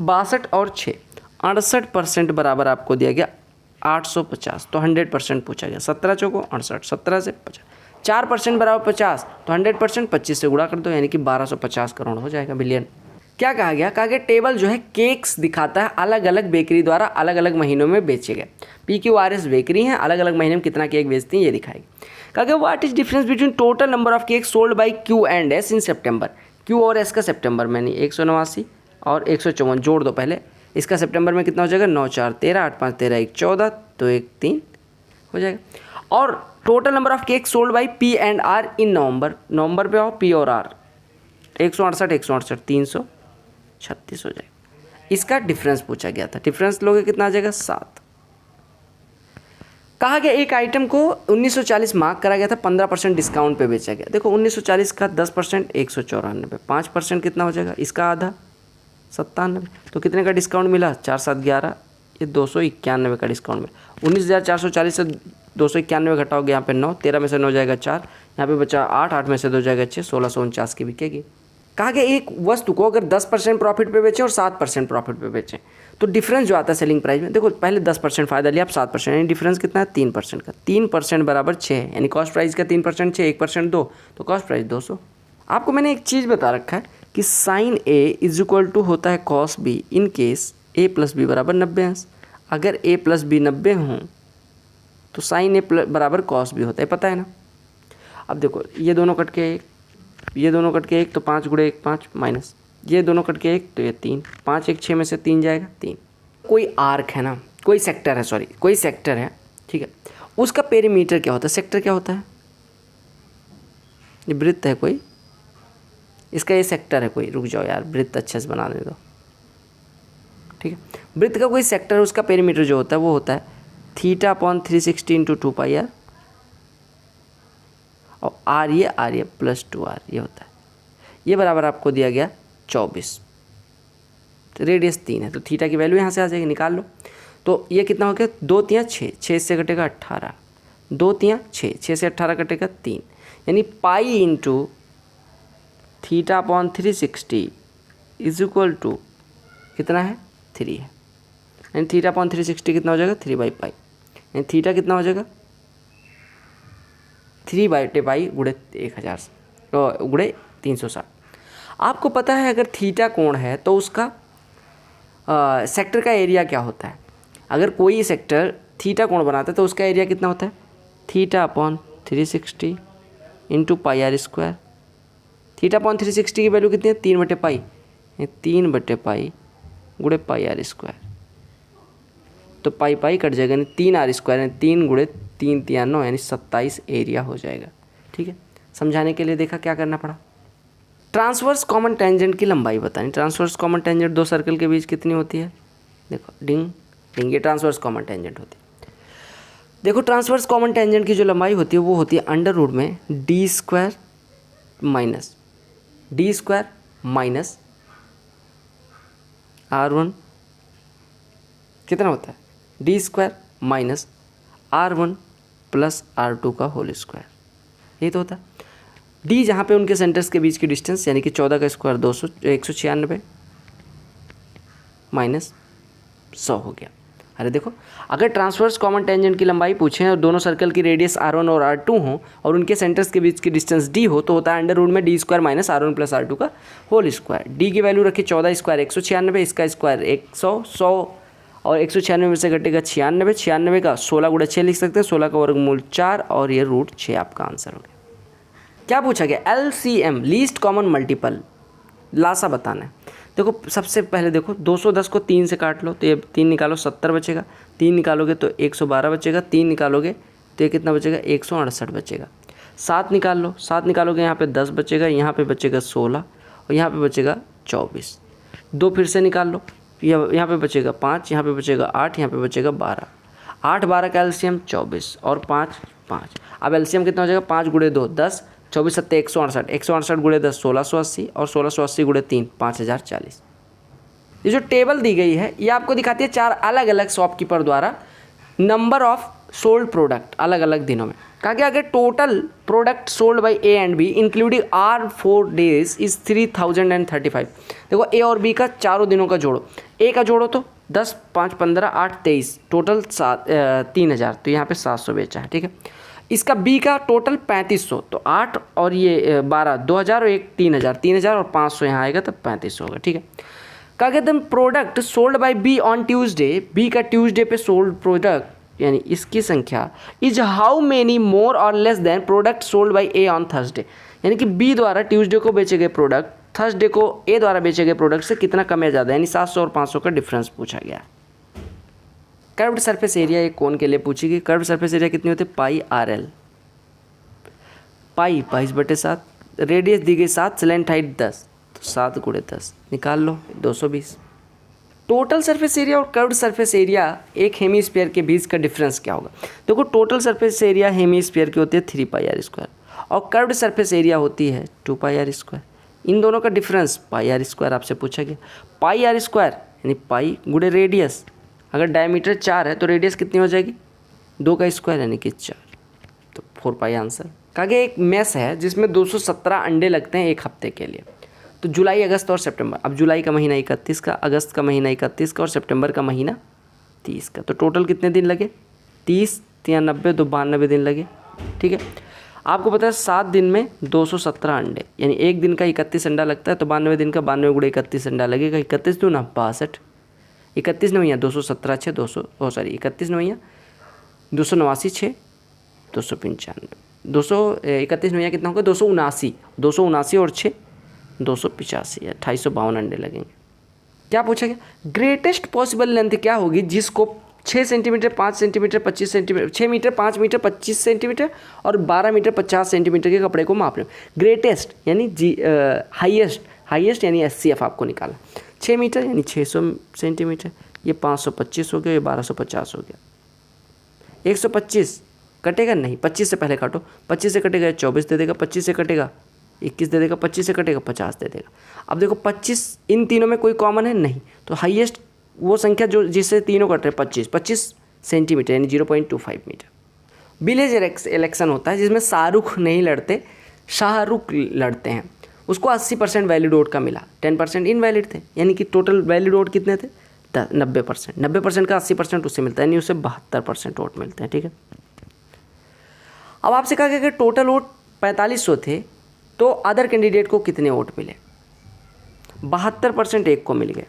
62 और 6 68% बराबर आपको दिया गया 850, तो 100% पूछा गया। 17 चौको 68, 17 से 50, 4% बराबर 50, तो 100% 25 से गुणा कर दो, यानी कि 1250 करोड़ हो जाएगा बिलियन। क्या कहा गया, कहा गया टेबल जो है केक्स दिखाता है अलग अलग बेकरी द्वारा अलग अलग महीनों में बेचे गए। PQRS बेकरी हैं, अलग अलग महीने में कितना केक बेचती हैं ये दिखाएगी। कहा गया what is difference between total number of cake sold by Q and S in September. Q और S का सितंबर में नहीं, 189 और 154 जोड़ दो पहले, इसका सितंबर में कितना हो जाएगा 9 4 13 8 5 13 1 14, तो 1 3 हो जाएगा। और total number of cake sold by P and R इन नवंबर, नवंबर पे आओ P और R 168 168 336 हो जाएगा। इसका डिफरेंस पूछा गया था, डिफरेंस लोगे कितना आ जाएगा 7। कहा गया एक आइटम को 1940 मार्क करा गया था, 15% डिस्काउंट पे बेचा गया। देखो 1940 का 10% 194, 5% कितना हो जाएगा, इसका आधा 97, तो कितने का डिस्काउंट मिला 4 7 11, ये 291 का डिस्काउंट मिला। 19,440 से 291 घटाओगे यहाँ पे 9, 13 में से 9 जाएगा 4, यहाँ पे बचा 8, 8 में से 2 जाएगा 6, 1649 की बिकेगी। कहा गया एक वस्तु को अगर 10% प्रॉफिट पे बेचें और 7% प्रॉफिट पे बेचें तो डिफरेंस जो आता है सेलिंग प्राइस में, देखो पहले 10% फ़ायदा लिया, आप 7%, यानी डिफरेंस कितना है 3% का। 3% बराबर 6 है, यानी कॉस्ट प्राइस का 3% 6, 1% 2, तो कॉस्ट प्राइस 200। आपको मैंने एक चीज़ बता रखा है कि sine A is equal to होता है cos B in case A plus B बराबर 90 अंश। अगर ए प्लस बी 90 हों तो साइन ए बराबर कॉस बी होता है, पता है ना। अब देखो ये दोनों कट के एक, ये दोनों कट के एक, तो 5 गुणे 1 5 माइनस ये दोनों कट के एक, तो ये 3, 5 1 6 में से 3 जाएगा 3। कोई आर्क है ना, कोई सेक्टर है, सॉरी कोई सेक्टर है, ठीक है, उसका पेरीमीटर क्या होता है, सेक्टर क्या होता है, ये वृत्त है कोई, इसका ये सेक्टर है कोई, रुक जाओ यार वृत्त अच्छे से बना दे दो, ठीक है। वृत्त का कोई सेक्टर है, उसका पेरीमीटर जो होता है वो होता है θ/360 इंटू 2 पाई आर, और आर ये प्लस 2r ये होता है। ये बराबर आपको दिया गया 24, तो रेडियस 3 है, तो थीटा की वैल्यू यहाँ से आ जाएगी, निकाल लो। तो ये कितना हो गया, 2 3 6, 6 से कटेगा 18, 2 3 6, 6 से 18 कटेगा 3, यानी pi into θ/360 is equal to कितना है 3 है, यानी θ/360 कितना हो जाएगा 3/पाई, यानी थीटा कितना हो जाएगा 3/पाई गुणे 1000 गुणे 360। आपको पता है अगर थीटा कोण है तो उसका सेक्टर का एरिया क्या होता है। अगर कोई सेक्टर थीटा कोण बनाता है तो उसका एरिया कितना होता है θ/360 इंटू पाई आर स्क्वायर। θ/360 की वैल्यू कितनी है 3/पाई, 3/पाई गुणे पाई आर स्क्वायर, तो पाई पाई कट जाएगा, यानी 3r स्क्वायर, यानी 3 गुणे 3 3 9, यानी 27 एरिया हो जाएगा। ठीक है, समझाने के लिए देखा क्या करना पड़ा। ट्रांसवर्स कॉमन टेंजेंट की लंबाई बतानी। ट्रांसवर्स कॉमन टेंजेंट दो सर्कल के बीच कितनी होती है, देखो डिंग डिंग, ये ट्रांसवर्स कॉमन टेंजेंट होती है। देखो ट्रांसवर्स कॉमन टेंजेंट की जो लंबाई होती है वो होती है अंडर रूट में d² माइनस r1 कितना होता है d² minus r1 plus r2 का होल स्क्वायर, ये तो होता है। d जहाँ पे उनके सेंटर्स के बीच की डिस्टेंस यानी कि 14 का स्क्वायर 196 माइनस 100 हो गया। अरे देखो अगर ट्रांसवर्स कॉमन टेंजेंट की लंबाई पूछें और दोनों सर्कल की रेडियस r1 और r2 हो और उनके सेंटर्स के बीच की डिस्टेंस d हो तो होता है अंडर रूट में d² minus r1 plus r2 का होल स्क्वायर। d की वैल्यू रखी 14 स्क्वायर 196, इसका स्क्वायर 100 और 196 में से घटेगा 96, 96 का 16 गुणा 6 लिख सकते हैं, 16 का वर्गमूल 4 और ये रूट 6 आपका आंसर हो गया। क्या पूछा गया, LCM लीस्ट कॉमन मल्टीपल लासा बताना है। देखो सबसे पहले देखो 210 को 3 से काट लो तो ये 3 निकालो 70 बचेगा, 3 निकालोगे तो 112 बचेगा, 3 निकालोगे तो ये कितना बचेगा 168 बचेगा। 7 निकाल लो, 7 निकालोगे यहाँ पे 10 बचेगा, यहाँ पे बचेगा 16 और यहाँ पे बचेगा 24। 2 फिर से निकाल लो, यहाँ पे बचेगा 5, यहाँ पे बचेगा 8, यहाँ पे बचेगा 12। 8 12 का एलसीएम 24 और 5 5। अब एलसीएम कितना हो जाएगा 5 गुणे 2 10, 24 7 168, 168 गुणे 10 1680 और 1680 गुणे 3 5040। ये जो टेबल दी गई है ये आपको दिखाती है 4 अलग अलग शॉपकीपर द्वारा नंबर ऑफ सोल्ड प्रोडक्ट अलग अलग दिनों में। कहा गया अगर total product sold by A and be including our 4 days is 3035। देखो ए और बी का चारों दिनों का जोड़ो, ए का जोड़ो तो 10 5 15 8 23 टोटल 3000, तो यहाँ पे 700 बेचा है। ठीक है, इसका बी का टोटल 3500, तो 8 और ये 12 2000 और 1 3000 और 500 यहाँ आएगा तो 3500 होगा। ठीक है, कहा गया the product sold by B on Tuesday, B का ट्यूसडे पे सोल्ड प्रोडक्ट यानी इसकी संख्या इज हाउ मेनी मोर और less than product sold by A on Thursday, यानी कि बी द्वारा ट्यूसडे को बेचे गए प्रोडक्ट थर्सडे को ए द्वारा बेचे गए प्रोडक्ट से कितना कम या ज़्यादा, यानी 700 और 500 का डिफरेंस पूछा गया। कर्व्ड सरफेस एरिया एक कोन के लिए पूछी गई। कर्व्ड सरफेस एरिया कितनी होती है पाई RL, पाई 22/7, रेडियस दी गई 7, स्लैंट हाइट 10, तो 7 गुणे 10 निकाल लो 220। टोटल सरफेस एरिया और कर्व्ड सरफेस एरिया एक हेमीस्फीयर के बीच का डिफरेंस क्या होगा। देखो टोटल सरफेस एरिया हेमीस्फीयर की होती है 3 पाई r स्क्वायर और कर्व्ड सरफेस एरिया होती है 2 पाई r स्क्वायर। इन दोनों का डिफरेंस पाई r स्क्वायर आपसे पूछा गया। पाई r स्क्वायर यानी पाई गुणे रेडियस, अगर डायमीटर 4 है तो रेडियस कितनी हो जाएगी 2 का स्क्वायर यानी कि 4, तो 4 पाई आंसर। कहा गया एक मेस है जिसमें 217 अंडे लगते हैं एक हफ्ते के लिए, तो जुलाई, अगस्त और सितंबर। अब जुलाई का महीना 31 का, अगस्त का महीना 31 का और सितंबर का महीना 30 का। तो टोटल कितने दिन लगे? 30 या 90, तो 92 दिन लगे। ठीक है, आपको पता है 7 दिन में 217 अंडे, यानी एक दिन का 31 अंडा लगता है, तो 92 दिन का 92 गुणे 31 अंडा लगेगा। 31 दूना 62, 31 नहीं भैया 217 6 200 सॉरी 31 नहीं भैया 289 6 295 231 नहीं कितना होगा 279 और 6 285 या 2852 अंडे लगेंगे। क्या पूछा गया? ग्रेटेस्ट पॉसिबल लेंथ क्या होगी जिसको 6 centimeter 5 centimeter 25 centimeter 6 meter 5 meter 25 centimeter और 12 मीटर 50 सेंटीमीटर के कपड़े को माप रहे हो। ग्रेटेस्ट यानी हाईएस्ट यानी SCF आपको निकाला। 6 मीटर यानी 600 सेंटीमीटर, ये 525 हो गया, ये 1250 हो गया। 125 कटेगा नहीं, 25 से पहले काटो, 25 से कटेगा 24 दे देगा, 25 से कटेगा 21 दे देगा, 25 से कटेगा 50 दे देगा। अब देखो 25 इन तीनों में कोई कॉमन है नहीं, तो हाईएस्ट वो संख्या जो जिससे तीनों कट रहे 25 सेंटीमीटर यानी 0.25 मीटर। विलेज इलेक्शन होता है जिसमें शाहरुख नहीं लड़ते, शाहरुख लड़ते हैं, उसको 80% वैलिड वोट का मिला, 10% इनवैलिड थे, यानी कि टोटल वैलिड वोट कितने थे? 90%। 90% का 80% उससे मिलता है, यानी उसे 72% वोट मिलते हैं। ठीक है, अब आपसे कहा गया कि टोटल वोट 4500 थे, तो अदर कैंडिडेट को कितने वोट मिले? 72% एक को मिल गए।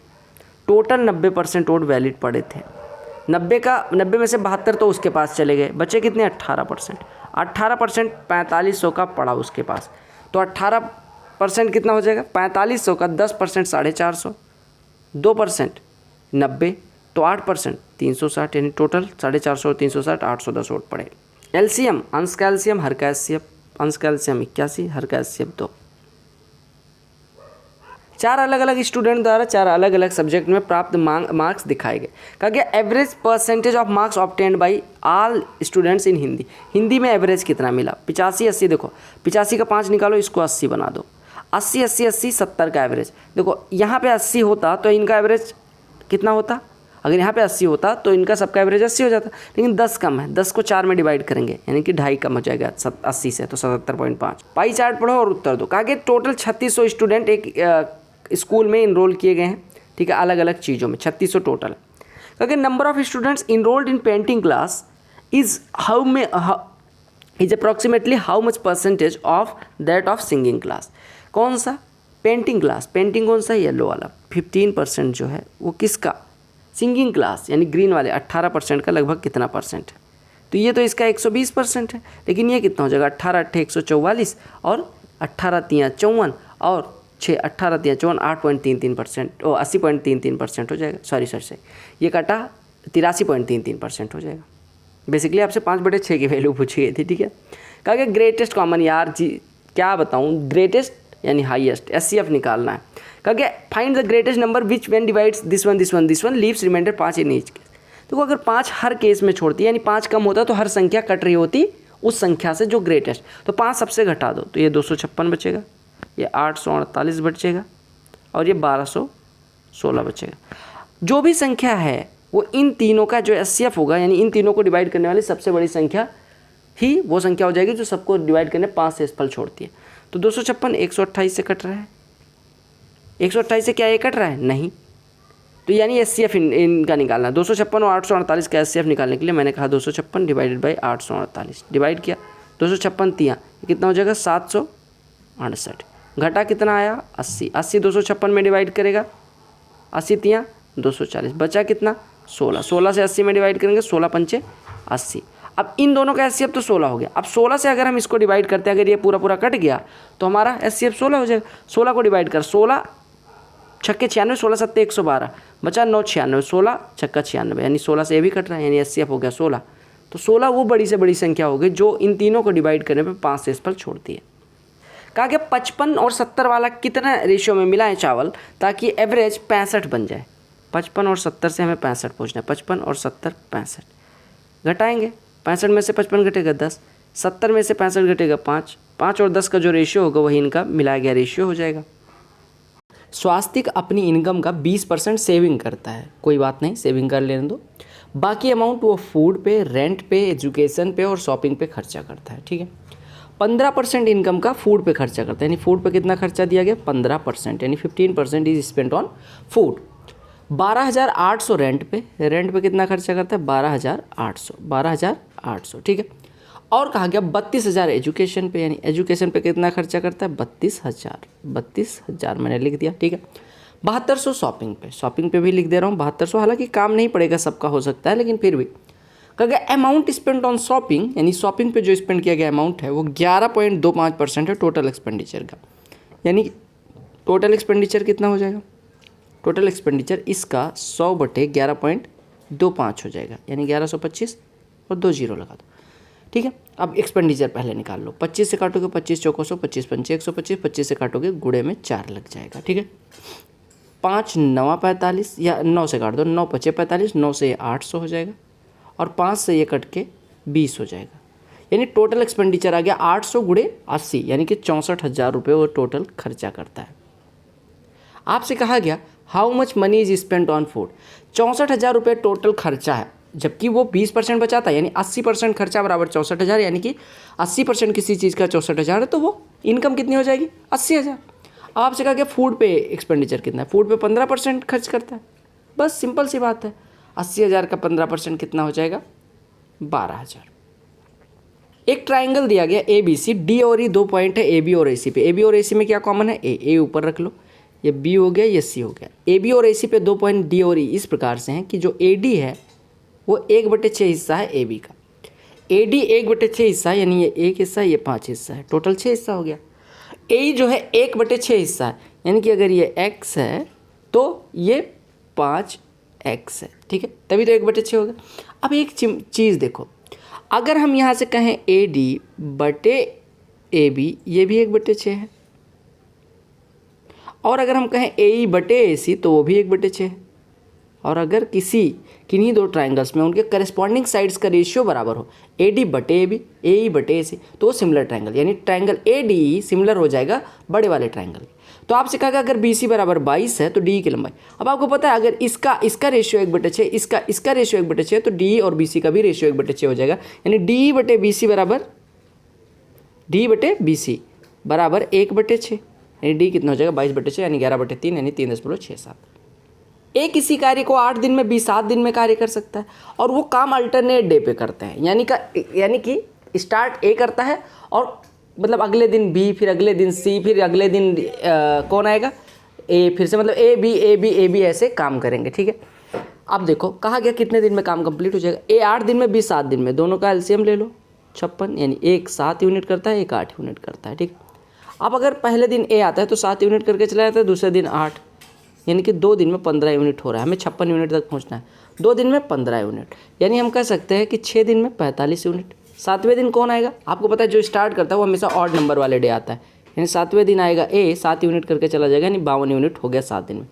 टोटल 90% वोट वैलिड पड़े थे। 90 में से 72 तो उसके पास चले गए, बचे कितने? 18%। 18% 4500 का पड़ा उसके पास, तो 18% कितना हो जाएगा? 4500 का 10% 450, 2% 90, तो 8% 360, यानी टोटल 450 और 360 810 वोट पड़े। एलसीएम अंश का एलसीएम हर का एचसीएफ, अंश का एलसीएम 81 हर का एचसीएफ 2। 4 अलग अलग स्टूडेंट द्वारा 4 अलग अलग सब्जेक्ट में प्राप्त मार्क्स दिखाए गए। कहा गया average percentage of marks obtained by all students in Hindi. Hindi में एवरेज कितना मिला? 85 80, देखो 85 का 5 निकालो, इसको 80 बना दो। 80 80 80 70 का एवरेज। देखो यहाँ पे 80 होता तो इनका एवरेज कितना होता? अगर यहाँ पे 80 होता तो इनका सबका एवरेज 80 हो जाता, लेकिन 10 कम है, 10 को 4 में डिवाइड करेंगे यानी कि 2.5 कम हो जाएगा 80 से, तो 77.5। पाई चार्ट पढ़ो और उत्तर दो। कहा कि टोटल 3600 स्टूडेंट एक स्कूल में इनरोल किए गए हैं। ठीक है, अलग अलग चीज़ों में 3600 टोटल। कहा कि number of students enrolled in painting class is approximately how much percentage of that of singing class. कौन सा? Painting class. पेंटिंग कौन सा? येलो वाला। 15% जो है वो किसका? सिंगिंग क्लास यानी ग्रीन वाले 18% का लगभग कितना परसेंट है? तो ये तो इसका 120% है, लेकिन ये कितना हो जाएगा? 18 8 144 और 18 3 54 और 6 18 3 54 8.33% और 80.33% हो जाएगा। सॉरी ये काटा 83.33% हो जाएगा। बेसिकली आपसे 5/6 की वैल्यू पूछी गई थी। ठीक है, कहा कि ग्रेटेस्ट कॉमन, यार जी क्या बताऊँ, ग्रेटेस्ट यानी हाईएस्ट SCF निकालना है। कहा कि find the greatest number which when divides this one leaves remainder 5 in each case. देखो अगर 5 हर केस में छोड़ती है यानी 5 कम होता तो हर संख्या कट रही होती उस संख्या से जो ग्रेटेस्ट, तो 5 सबसे घटा दो, तो ये 256 बचेगा, ये 848 बचेगा और ये 1216 बचेगा। जो भी संख्या है वो इन तीनों का जो SCF होगा, यानी इन तीनों को डिवाइड करने वाली सबसे बड़ी संख्या ही वो संख्या हो जाएगी जो सबको डिवाइड करने 5 से फल छोड़ती है। तो 256 128 से कट रहा है, 128 से क्या ये कट रहा है? नहीं, तो यानी SCF इनका निकालना। 256 और 848 का SCF निकालने के लिए मैंने कहा 256 डिवाइडेड बाई 848, डिवाइड किया 256 तियाँ कितना हो जाएगा? 768। घटा कितना आया? 80। 80 256 में डिवाइड करेगा, 80 तियाँ 240, बचा कितना? 16। 16 से 80 में डिवाइड करेंगे, 16 पंचे 80। अब इन दोनों का SCF तो 16 हो गया। अब 16 से अगर हम इसको डिवाइड करते हैं, अगर ये पूरा कट गया तो हमारा SCF 16 हो जाएगा। 16 को डिवाइड कर, 16 छक्के 96, 16 सत्ते 112, बचा 9 96, 16 छक्का 96, यानी 16 से ये भी कट रहा है, यानी SCF हो गया 16। तो 16 वो बड़ी से बड़ी संख्या हो गई जो इन तीनों को डिवाइड करने पे 5 से फल छोड़ती है। कहा कि 55 और 70 वाला कितना रेशियो में मिलाएं चावल ताकि एवरेज 65 बन जाए। 55 और 70 से हमें 65 पूछना है। 55 और 70 65 घटाएंगे, 65 में से 55 घटेगा 10, 70 में से 65 घटेगा 5, 5 और 10 का जो रेशियो होगा वही इनका मिलाया गया रेशियो हो जाएगा। स्वास्तिक अपनी इनकम का 20% सेविंग करता है, कोई बात नहीं, सेविंग कर लेने दो। बाकी अमाउंट वो फूड पे, रेंट पे, एजुकेशन पे और शॉपिंग पे खर्चा करता है। ठीक है, 15% इनकम का फूड पे खर्चा करता है, यानी फूड पे कितना खर्चा दिया गया 15%, यानी 15% is spent on food. 12,800 rent पे कितना खर्चा करता है 12,800, ठीक है। और कहा गया 32,000 एजुकेशन पे, यानी एजुकेशन पे कितना खर्चा करता है 32,000 मैंने लिख दिया, ठीक है। 7200 शॉपिंग पे भी लिख दे रहा हूँ 7200, हालांकि काम नहीं पड़ेगा, सबका हो सकता है, लेकिन फिर भी कहा गया अमाउंट स्पेंड ऑन शॉपिंग, यानी शॉपिंग पे जो स्पेंड किया गया अमाउंट है वो 11.25% है टोटल एक्सपेंडिचर का। यानी टोटल एक्सपेंडिचर कितना हो जाएगा, टोटल एक्सपेंडिचर इसका 100/11.25 हो जाएगा, यानी 1125 और 2 जीरो लगा दो, ठीक है। अब एक्सपेंडिचर पहले निकाल लो, 25 से काटोगे 25 चौको 100, 25 पंचे 125, 25 से काटोगे गुड़े में 4 लग जाएगा, ठीक है। 5 9 45, या 9 से काट दो, 9 5 45, 9 से 800 हो जाएगा, और 5 से ये कट के 20 हो जाएगा, यानी टोटल एक्सपेंडिचर आ गया 800 गुड़े 80, यानी कि 64,000 रुपये वो टोटल खर्चा करता है। आपसे कहा गया how much money is spent on food, 64,000 रुपये टोटल खर्चा है, जबकि वो 20% बचाता है, यानी 80% खर्चा बराबर 64,000, यानी कि 80% किसी चीज़ का 64,000 है, तो वो इनकम कितनी हो जाएगी 80,000। अब आपसे कहा गया फूड पे एक्सपेंडिचर कितना है, फूड पे 15% खर्च करता है, बस सिंपल सी बात है, 80,000 का 15% कितना हो जाएगा 12,000। एक ट्राइंगल दिया गया ए बी सी, डी और ई 2 पॉइंट है ए बी और ए सी पे, ए बी और ए सी में क्या कॉमन है ए ऊपर रख लो, ये बी हो गया ये सी हो गया। ए बी और ए सी पे 2 पॉइंट डी और ई इस प्रकार से हैं कि जो ए डी है वो 1/6 हिस्सा है ए बी का, ए डी 1/6 हिस्सा है, यानी ये 1 हिस्सा है ये 5 हिस्सा है, टोटल 6 हिस्सा हो गया। ए जो है 1/6 हिस्सा है, यानी कि अगर ये x है तो ये 5x है, ठीक है, तभी तो 1/6 हो गया। अब एक चीज़ देखो, अगर हम यहाँ से कहें ए डी बटे ए बी, ये भी 1/6 है, और अगर हम कहें ए ई बटे ए सी तो वो भी 1/6 है, और अगर किन्हीं 2 ट्राइंगल्स में उनके करस्पॉन्डिंग साइड्स का रेशियो बराबर हो, ए डी बटे ए बी, ए ई बटे ए सी, तो वो सिमिलर ट्राइंगल, यानी triangle A D E similar हो जाएगा बड़े वाले ट्राइंगल। तो आपसे कहा अगर बी सी बराबर 22 है तो डी की लंबाई, अब आपको पता है अगर इसका रेशियो 1/6, इसका रेशियो 1/6 है, तो डी और बी सी का भी रेशियो 1/6 हो जाएगा, यानी डी बटे बी सी बराबर 1/6, यानी डी कितना हो जाएगा 22/6, यानी 11/3, यानी 3.67। एक इसी कार्य को 8 दिन में बी 7 दिन में कार्य कर सकता है, और वो काम अल्टरनेट डे पे करते हैं, यानी कि स्टार्ट ए करता है, और मतलब अगले दिन बी, फिर अगले दिन सी, फिर अगले दिन कौन आएगा ए, फिर से मतलब ए बी ऐसे काम करेंगे, ठीक है। अब देखो कहा गया कितने दिन में काम कंप्लीट हो जाएगा, ए 8 दिन में बी 7 दिन में, दोनों का एलसीएम ले लो 56, यानी एक 7 यूनिट करता है एक 8 यूनिट करता है, ठीक। अब अगर पहले दिन ए आता है तो 7 यूनिट करके चला जाता है, दूसरे दिन 8, यानी कि 2 दिन में 15 यूनिट हो रहा है, हमें 56 यूनिट तक पहुंचना है, 2 दिन में 15 यूनिट, यानी हम कह सकते हैं कि 6 दिन में 45 यूनिट। 7वें दिन कौन आएगा, आपको पता है जो स्टार्ट करता है वो हमेशा ऑड नंबर वाले डे आता है, यानी 7वें दिन आएगा ए, 7 यूनिट करके चला जाएगा, यानी 52 यूनिट हो गया 7 दिन में।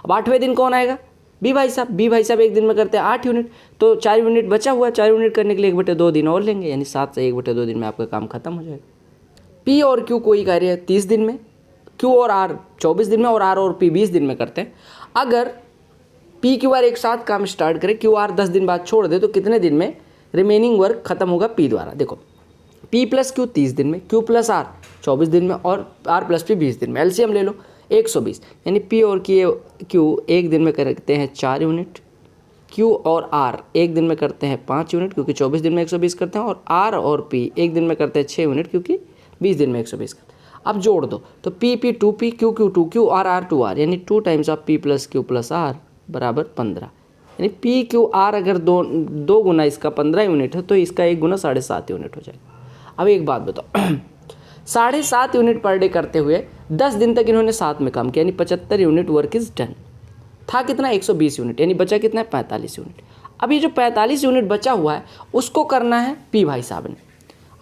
अब 8वें दिन कौन आएगा, बी भाई साहब 1 दिन में करते हैं 8 यूनिट, तो 4 यूनिट बचा हुआ, 4 यूनिट करने के लिए 1/2 दिन और लेंगे, यानी 7 से 1/2 दिन में आपका काम खत्म हो जाएगा। पी और क्यू कोई कार्य 30 दिन में, क्यू और आर 24 दिन में, और आर और पी 20 दिन में करते हैं। अगर पी क्यू आर एक साथ काम स्टार्ट करे, क्यू आर 10 दिन बाद छोड़ दे, तो कितने दिन में रिमेनिंग वर्क खत्म होगा पी द्वारा। देखो पी प्लस क्यू 30 दिन में, क्यू प्लस आर 24 दिन में, और आर प्लस पी 20 दिन में, एलसीएम ले लो 120, यानी पी और क्यू एक दिन में करते हैं 4 यूनिट, क्यू और आर एक दिन में करते हैं 5 यूनिट, क्योंकि 24 दिन में 120 करते हैं, और आर और पी एक दिन में करते हैं 6 यूनिट, क्योंकि 20 दिन में 120 करते हैं। अब जोड़ दो तो P 2p, Q 2q, are 2r, यानी 2 times of P plus Q plus R बराबर 15, यानी पी क्यू आर अगर दो गुना इसका 15 यूनिट है, तो इसका 1 गुना 7.5 यूनिट हो जाएगा। अब एक बात बताओ 7.5 यूनिट पर डे करते हुए 10 दिन तक इन्होंने साथ में काम किया, यानी 75 यूनिट वर्क इज डन। था कितना 120 यूनिट, यानी बचा कितना है 45 यूनिट। अब ये जो 45 यूनिट बचा हुआ है उसको करना है पी भाई साहब ने।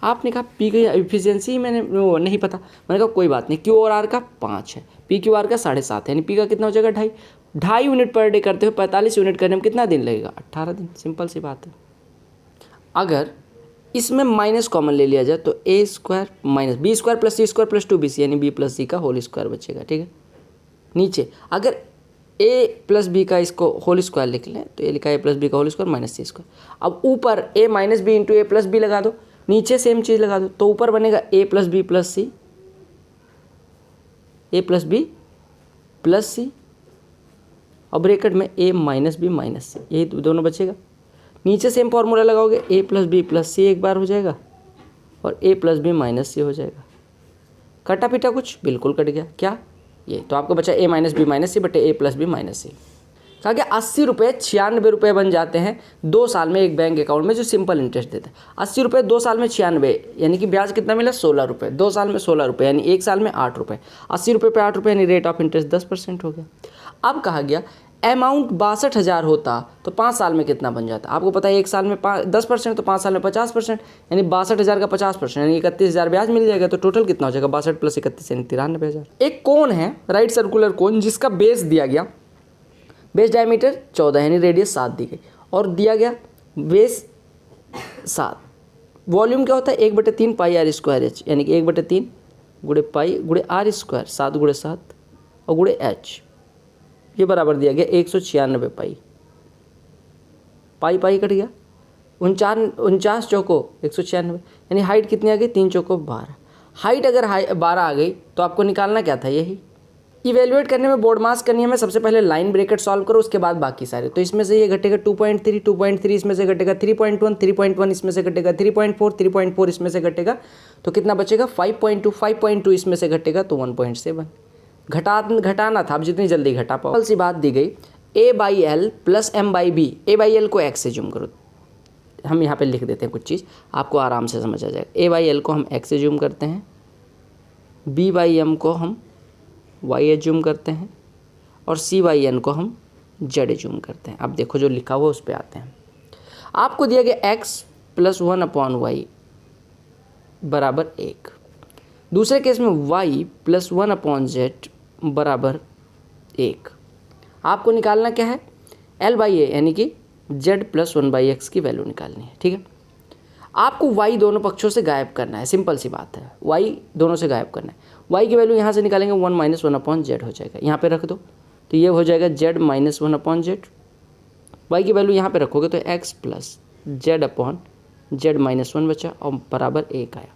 आपने कहा पी की एफिशिएंसी मैंने वो नहीं पता, मैंने कहा कोई बात नहीं, क्यू और आर का 5 है, पी क्यू आर का 7.5 है, यानी पी का कितना हो जाएगा 2.5 यूनिट पर डे करते हुए 45 यूनिट करने में कितना दिन लगेगा 18 दिन। सिंपल सी बात है। अगर इसमें माइनस कॉमन ले लिया जाए तो a square minus b square plus c square plus 2bc, यानी बी प्लस सी का होल स्क्वायर बचेगा, ठीक है। नीचे अगर ए प्लस बी का इसको होल स्क्वायर लिख लें तो ये लिखा है ए प्लस बी का होल स्क्वायर माइनस सी स्क्वायर। अब ऊपर ए माइनस बी इंटू ए प्लस बी लगा दो नीचे सेम चीज़ लगा दो, तो ऊपर बनेगा ए प्लस बी प्लस सी, ए प्लस बी प्लस सी, और ब्रैकेट में ए माइनस बी माइनस सी, यही दोनों बचेगा। नीचे सेम फॉर्मूला लगाओगे, ए प्लस बी प्लस सी एक बार हो जाएगा और ए प्लस बी माइनस सी हो जाएगा। कटा पिटा कुछ? बिल्कुल कट गया। क्या? ये तो आपको बचा ए माइनस बी माइनस सी बटे ए प्लस बी माइनस सी। कहा गया 80 रुपये 96 रुपये बन जाते हैं 2 साल में एक बैंक अकाउंट में जो सिंपल इंटरेस्ट देता है। 80 रुपये 2 साल में 96, यानी कि ब्याज कितना मिला? 16 रुपये। 2 साल में 16 रुपये यानी 1 साल में 8 रुपये। 80 रुपये पे 8 रुपये यानी रेट ऑफ इंटरेस्ट 10% हो गया। अब कहा गया अमाउंट 62,000 होता तो 5 साल में कितना बन जाता? आपको पता है 1 साल में 10% तो 5 साल में 50%, यानी 62,000 का 50% यानी 31,000 ब्याज मिल जाएगा। तो टोटल कितना हो जाएगा? 62 + 31 यानी 93,000। एक कोन है, राइट सर्कुलर कोन, जिसका बेस दिया गया, बेस डायमीटर 14 यानी रेडियस 7 दी गई, और दिया गया बेस 7। वॉल्यूम क्या होता है? 1/3 पाई आर स्क्वायर एच, यानी कि 1/3 गुणे पाई गुणे आर स्क्वायर, 7 × 7 और गुणे एच, ये बराबर दिया गया 196 पाई। पाई पाई कट गया, 49 चौको 196, यानी हाइट कितनी आ गई? 3 चौको 12। हाइट अगर 12 आ गई तो आपको निकालना क्या था? यही। इवेल्युएट करने में, बोर्ड मास करने में, सबसे पहले लाइन ब्रैकेट सॉल्व करो, उसके बाद बाकी सारे। तो इसमें से ये घटेगा 2.3, 2.3 इसमें से घटेगा 3.1, 3.1 इसमें से घटेगा 3.4, 3.4 इसमें से घटेगा, तो कितना बचेगा? 5.2, 5.2 इसमें से घटेगा तो 1.7। घटाना था, अब जितनी जल्दी घटा पाओ। सी बात दी गई A/L + M/B। A/L को x से जूम करो, हम यहाँ पे लिख देते हैं कुछ चीज़, आपको आराम से समझ आ जाएगा। A/L को हम x से जूम करते हैं, B/M को हम y जूम करते हैं, और C/N को हम z जूम करते हैं। अब देखो जो लिखा हुआ उस पर आते हैं। आपको दिया गया x + 1/y बराबर 1। दूसरे केस में y + 1/z बराबर 1। आपको निकालना क्या है? L/A यानी कि z + 1/x की वैल्यू निकालनी है। ठीक है, आपको y दोनों पक्षों से गायब करना है, सिंपल सी बात है, y दोनों से गायब करना है। y की वैल्यू यहाँ से निकालेंगे 1 - 1/z हो जाएगा, यहाँ पे रख दो तो ये हो जाएगा z - 1/z। y की वैल्यू यहाँ पे रखोगे तो x + z/z - 1 बचा और बराबर 1 आया।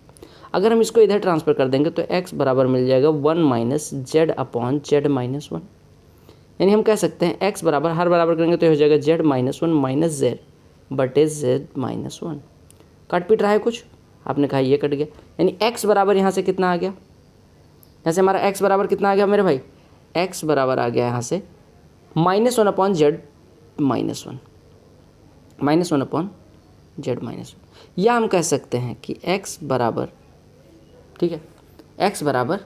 अगर हम इसको इधर ट्रांसफ़र कर देंगे तो x बराबर मिल जाएगा 1 - z/z - 1, यानी हम कह सकते हैं x बराबर, हर बराबर करेंगे तो हो जाएगा z - 1 - z बटे z - 1। कट पिट रहा है कुछ? आपने कहा ये कट गया, यानी x बराबर यहाँ से कितना आ गया? यहाँ से हमारा x बराबर कितना आ गया मेरे भाई? x बराबर आ गया यहाँ से -1/z - 1, -1/z - 1, या हम कह सकते हैं कि x बराबर, ठीक है, x बराबर,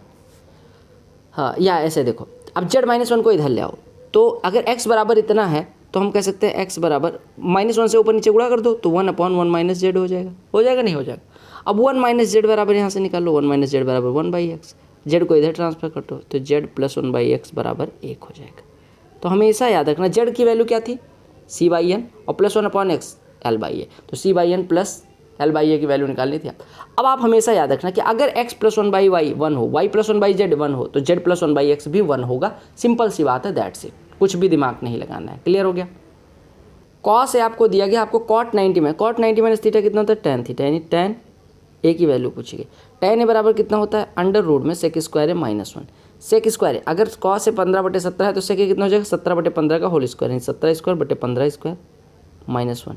हाँ, या ऐसे देखो, अब z - 1 को इधर ले आओ, तो अगर x बराबर इतना है तो हम कह सकते हैं x बराबर -1 से ऊपर नीचे गुणा कर दो तो 1/1 - z हो जाएगा। हो जाएगा नहीं हो जाएगा? अब 1 - z बराबर यहाँ से निकाल लो, 1 - z बराबर 1/x, z को इधर ट्रांसफर कर दो तो z + 1/x बराबर 1 हो जाएगा। तो हमेशा याद रखना z की वैल्यू क्या थी? C/n, और +1/x L/A, तो C/n + L/A की वैल्यू निकालनी थी। अब आप हमेशा याद रखना कि अगर x + 1/y 1 हो, y + 1/z 1 हो, तो z + 1/x भी 1 होगा। सिंपल सी बात है, दैट्स इट, कुछ भी दिमाग नहीं लगाना है। क्लियर हो गया? कॉस है आपको दिया गया, आपको cot 90 में, cot 90 - थीटा कितना होता है? tan थीटा, यानी tan a की वैल्यू पूछी गई। tan a बराबर कितना होता है? √ में sec स्क्वायर है -1, sec स्क्वायर है, अगर cos से 15/17 है तो sec कितना हो जाएगा? 17/15 का होल स्क्वायर, यानी 17 स्क्वायर बटे 15 स्क्वायर -1।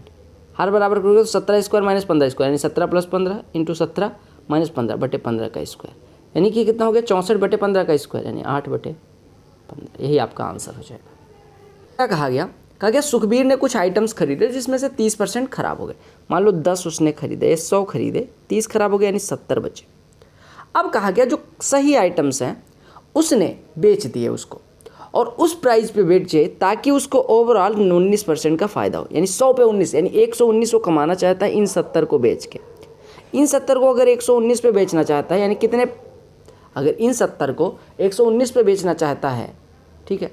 हर बराबर करोगे तो 17 स्क्वायर - 15 स्क्वायर, यानी 17 + 15 × 17 - 15 बटे 15 का स्क्वायर, यानी कि कितना हो गया? 64/15 का स्क्वायर, यानी 8/15। यही आपका आंसर हो जाएगा। क्या कहा गया सुखबीर ने कुछ आइटम्स खरीदे जिसमें से 30% खराब हो गए। मान लो 10 उसने खरीदे, 100 खरीदे, 30 खराब हो गए, यानी 70 बचे। अब कहा गया जो सही आइटम्स हैं उसने बेच दिए उसको, और उस प्राइस पे बेचे ताकि उसको ओवरऑल 19% का फ़ायदा हो, यानी 100 पे 19, यानी 119 वो कमाना चाहता है इन 70 को बेच के। इन 70 को अगर 119 पे बेचना चाहता है, यानी कितने, अगर इन 70 को 119 पे बेचना चाहता है, ठीक है,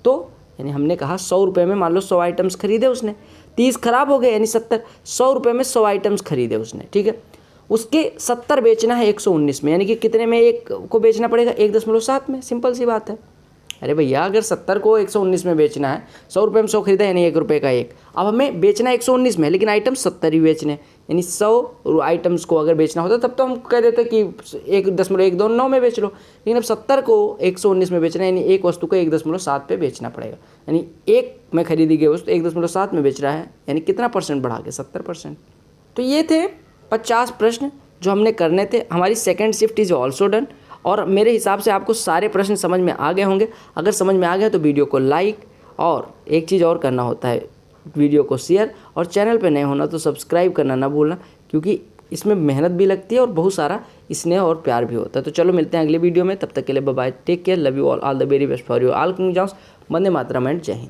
तो यानी हमने कहा 100 रुपये में, मान लो 100 आइटम्स खरीदे उसने, 30 खराब हो गए, यानी 70, 100 रुपये में 100 आइटम्स खरीदे उसने, ठीक है, उसके 70 बेचना है 119 में, यानी कि कितने में एक को बेचना पड़ेगा? 1.7 में। सिंपल सी बात है। अरे भैया, अगर 70 को 119 में बेचना है, 100 रुपये में 100 खरीदा, यानी 1 रुपये का 1, अब हमें बेचना 119 में, लेकिन आइटम 70 ही बेचने, यानी 100 आइटम्स को अगर बेचना होता तब तो हम कह देते कि 1.129 में बेच लो, लेकिन अब 70 को 119 में बेचना है, यानी एक वस्तु को 1.7 पे बेचना पड़ेगा। यानी एक में खरीदी गई वस्तु 1.7 में बेच रहा है, यानी कितना परसेंट बढ़ा के 70%। तो ये थे 50 प्रश्न जो हमने करने थे। हमारी second shift is also done, और मेरे हिसाब से आपको सारे प्रश्न समझ में आ गए होंगे। अगर समझ में आ गया तो वीडियो को लाइक, और एक चीज़ और करना होता है, वीडियो को शेयर, और चैनल पे नए होना तो सब्सक्राइब करना ना भूलना, क्योंकि इसमें मेहनत भी लगती है और बहुत सारा स्नेह और प्यार भी होता है। तो चलो मिलते हैं अगले वीडियो में, तब तक के लिए bye bye, take care, love you all the very best for you all king Johns, वंदे मातरम एंड जय हिंद।